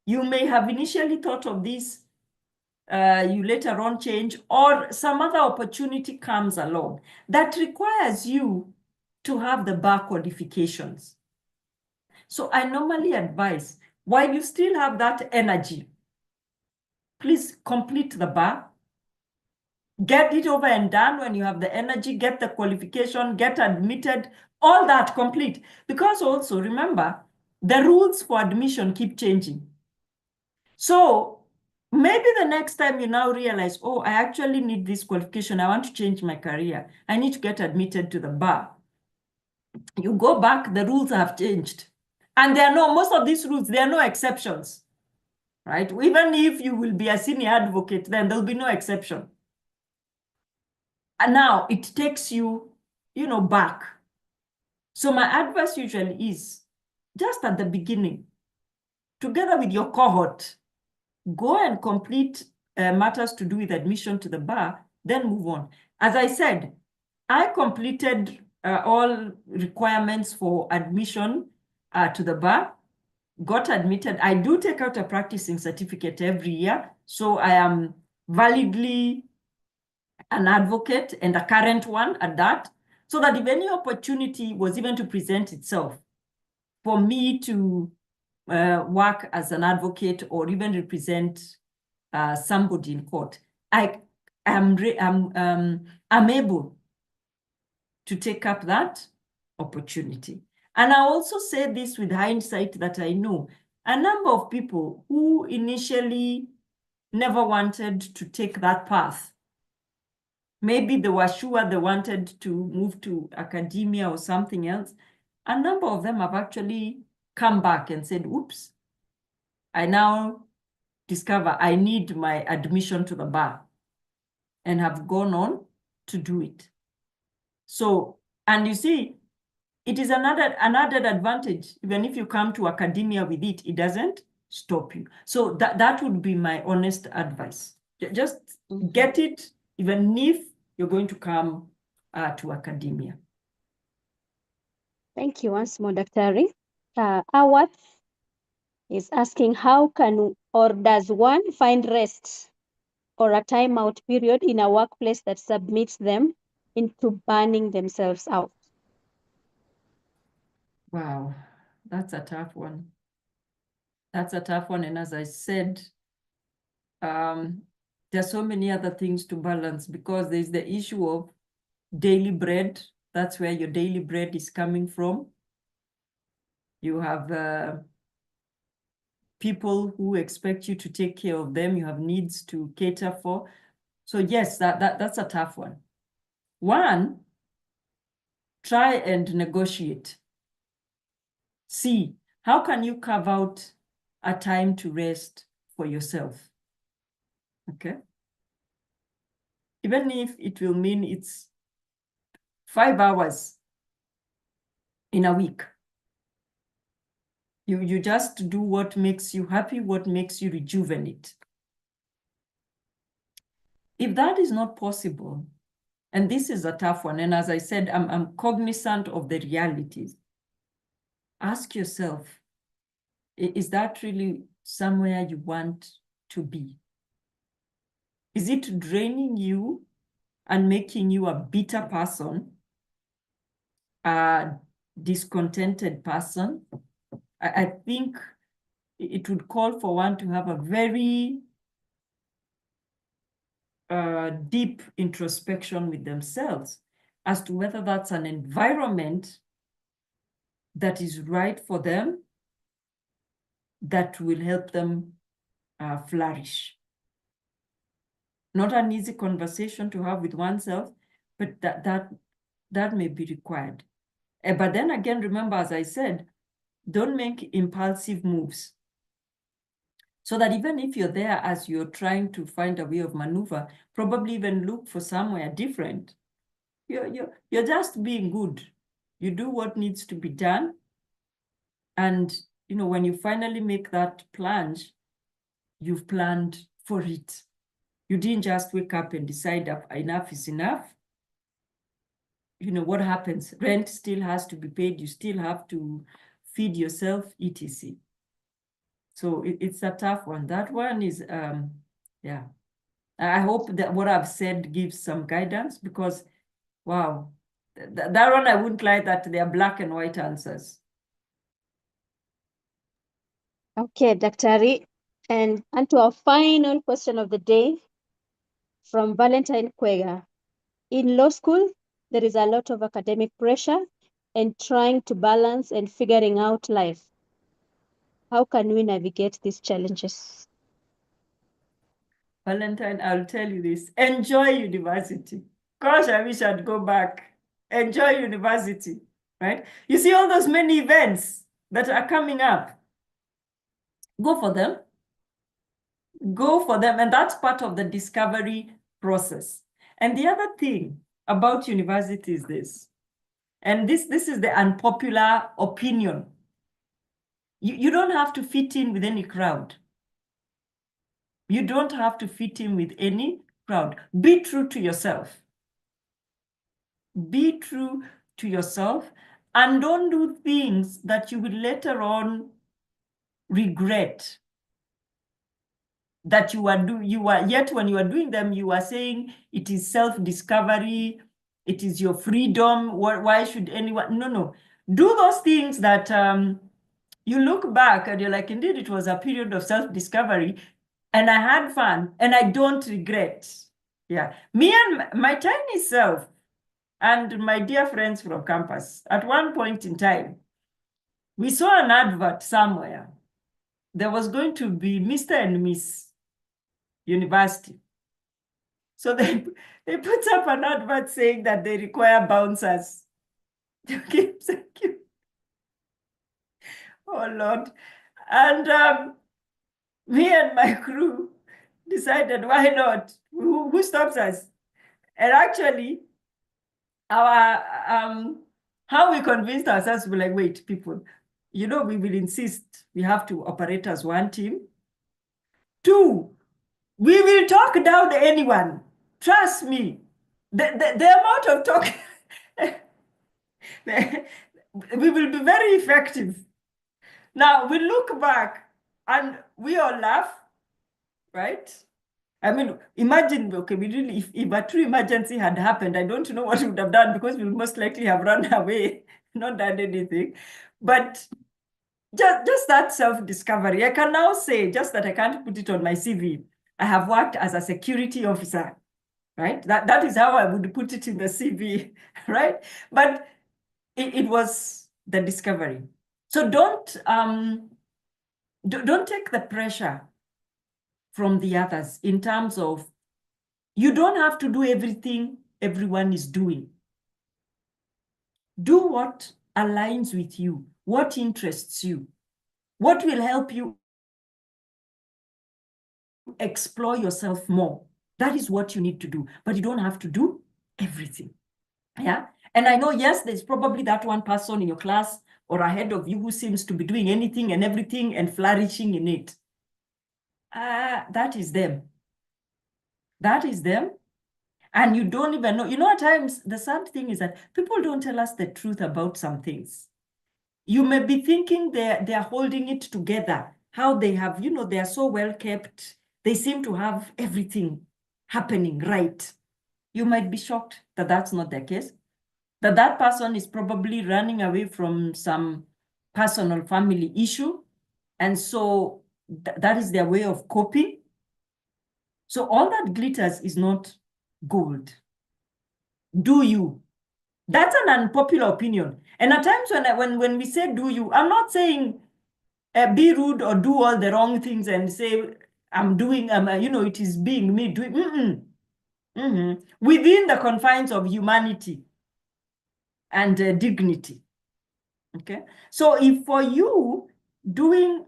You may have initially thought of this, you later on change, or some other opportunity comes along that requires you to have the bar qualifications. So I normally advise, while you still have that energy, please complete the bar. Get it over and done when you have the energy, get the qualification, get admitted, all that complete. Because also, remember, the rules for admission keep changing. So maybe the next time you now realize, oh, I actually need this qualification. I want to change my career. I need to get admitted to the bar. You go back, the rules have changed. And there are most of these rules, there are no exceptions, right? Even if you will be a senior advocate, then there'll be no exception. And now it takes you, back. So my advice usually is just at the beginning, together with your cohort, go and complete matters to do with admission to the bar, then move on. As I said, I completed all requirements for admission to the bar, got admitted. I do take out a practicing certificate every year, so I am validly an advocate and a current one at that, so that if any opportunity was even to present itself for me to work as an advocate or even represent somebody in court, I'm able to take up that opportunity. And I also say this with hindsight that I know a number of people who initially never wanted to take that path. Maybe they were sure they wanted to move to academia or something else. A number of them have actually come back and said, oops, I now discover I need my admission to the bar, and have gone on to do it. So, and you see, it is another advantage. Even if you come to academia with it, it doesn't stop you. So that would be my honest advice. Just get it, even if you're going to come to academia. Thank you once more, Daktari. Awath is asking, how can or does one find rest or a timeout period in a workplace that submits them into burning themselves out? Wow, that's a tough one. That's a tough one. And as I said, there are so many other things to balance, because there's the issue of daily bread. That's where your daily bread is coming from. You have people who expect you to take care of them. You have needs to cater for. So yes, that's a tough one. One, try and negotiate. See, how can you carve out a time to rest for yourself? Okay. Even if it will mean it's 5 hours in a week. You just do what makes you happy, what makes you rejuvenate. If that is not possible, and this is a tough one, and as I said, I'm cognizant of the realities, ask yourself, is that really somewhere you want to be? Is it draining you and making you a bitter person, a discontented person? I think it would call for one to have a very deep introspection with themselves. as to whether that's an environment that is right for them, that will help them flourish. Not an easy conversation to have with oneself, but that may be required. But then again, remember, as I said, don't make impulsive moves. So that even if you're there as you're trying to find a way of maneuver, probably even look for somewhere different. You're just being good. You do what needs to be done. And when you finally make that plunge, you've planned for it. You didn't just wake up and decide enough is enough. What happens? Rent still has to be paid. You still have to feed yourself, etc. So it's a tough one. That one is, yeah. I hope that what I've said gives some guidance, because, wow, that one I wouldn't lie that they are black and white answers. Okay, Daktari. And to our final question of the day from Valentine Kwega. In law school, there is a lot of academic pressure and trying to balance and figuring out life. How can we navigate these challenges? Valentine, I'll tell you this. Enjoy university. Gosh, I wish I'd go back. Enjoy university, right? You see all those many events that are coming up. Go for them. Go for them. And that's part of the discovery process. And the other thing about university is this. And this is the unpopular opinion. You don't have to fit in with any crowd. You don't have to fit in with any crowd. Be true to yourself. Be true to yourself, and don't do things that you will later on regret. That yet when you are doing them, you are saying it is self-discovery, it is your freedom. Why should anyone? No. Do those things that you look back and you're like, indeed, it was a period of self-discovery, and I had fun, and I don't regret. Yeah, me and my tiny self and my dear friends from campus, at one point in time, we saw an advert somewhere. There was going to be Mr. and Miss University. So they put up an advert saying that they require bouncers to keep secure. Oh, Lord. And me and my crew decided, why not? Who stops us? And actually, our how we convinced ourselves, we were like, wait, people, we will insist we have to operate as one team. 2, we will talk down anyone. Trust me. The amount of talk, we will be very effective. Now, we look back and we all laugh, right? I mean, imagine, okay, if a true emergency had happened, I don't know what we would have done, because we would most likely have run away, not done anything. But just that self-discovery. I can now say, just that I can't put it on my CV, I have worked as a security officer, right? That is how I would put it in the CV, right? But it was the discovery. So don't take the pressure from the others in terms of, you don't have to do everything everyone is doing. Do what aligns with you, what interests you, what will help you explore yourself more. That is what you need to do, but you don't have to do everything. Yeah. And I know, yes, there's probably that one person in your class or ahead of you who seems to be doing anything and everything and flourishing in it. That is them. That is them. And you don't even know. At times, the sad thing is that people don't tell us the truth about some things. You may be thinking they're holding it together, how they have, they are so well kept. They seem to have everything happening right. You might be shocked that that's not the case. That person is probably running away from some personal family issue. And so that is their way of coping. So all that glitters is not gold. Do you? That's an unpopular opinion. And at times when we say do you, I'm not saying be rude or do all the wrong things and say I'm doing, it is being me doing. Within the confines of humanity and dignity. Okay, so if for you doing,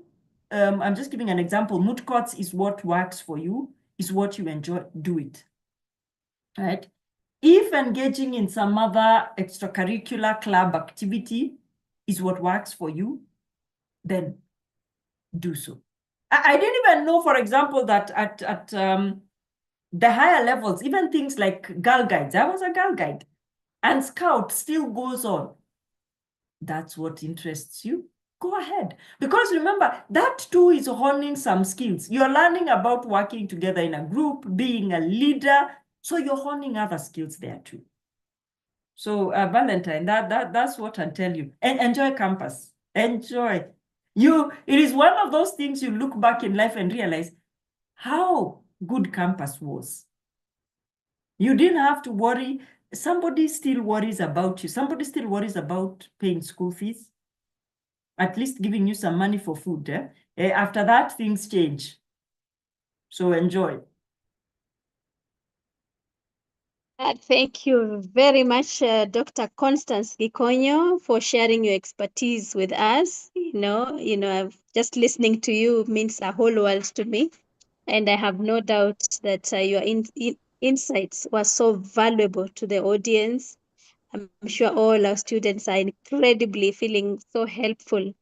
I'm just giving an example, moot courts is what works for you, is what you enjoy, do it. Right? If engaging in some other extracurricular club activity is what works for you, then do so. I didn't even know, for example, that at the higher levels, even things like Girl Guides, I was a Girl Guide, and Scout still goes on. That's what interests you. Go ahead. Because remember, that too is honing some skills. You're learning about working together in a group, being a leader. So you're honing other skills there too. So Valentine, that's what I tell you. And enjoy campus. Enjoy. It is one of those things you look back in life and realize how good campus was. You didn't have to worry. Somebody still worries about you. Somebody still worries about paying school fees. At least giving you some money for food. After that, things change. So enjoy. Thank you very much, Dr. Constance Gikonyo, for sharing your expertise with us. Just listening to you means a whole world to me. And I have no doubt that your insights were so valuable to the audience. I'm sure all our students are incredibly feeling so helpful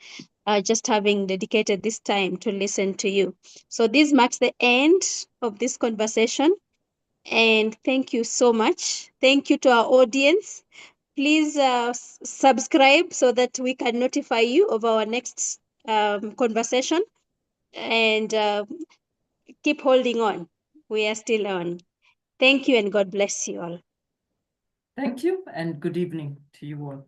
just having dedicated this time to listen to you. So this marks the end of this conversation. And thank you so much. Thank you to our audience. Please subscribe so that we can notify you of our next conversation. And keep holding on. We are still on. Thank you and God bless you all. Thank you and good evening to you all.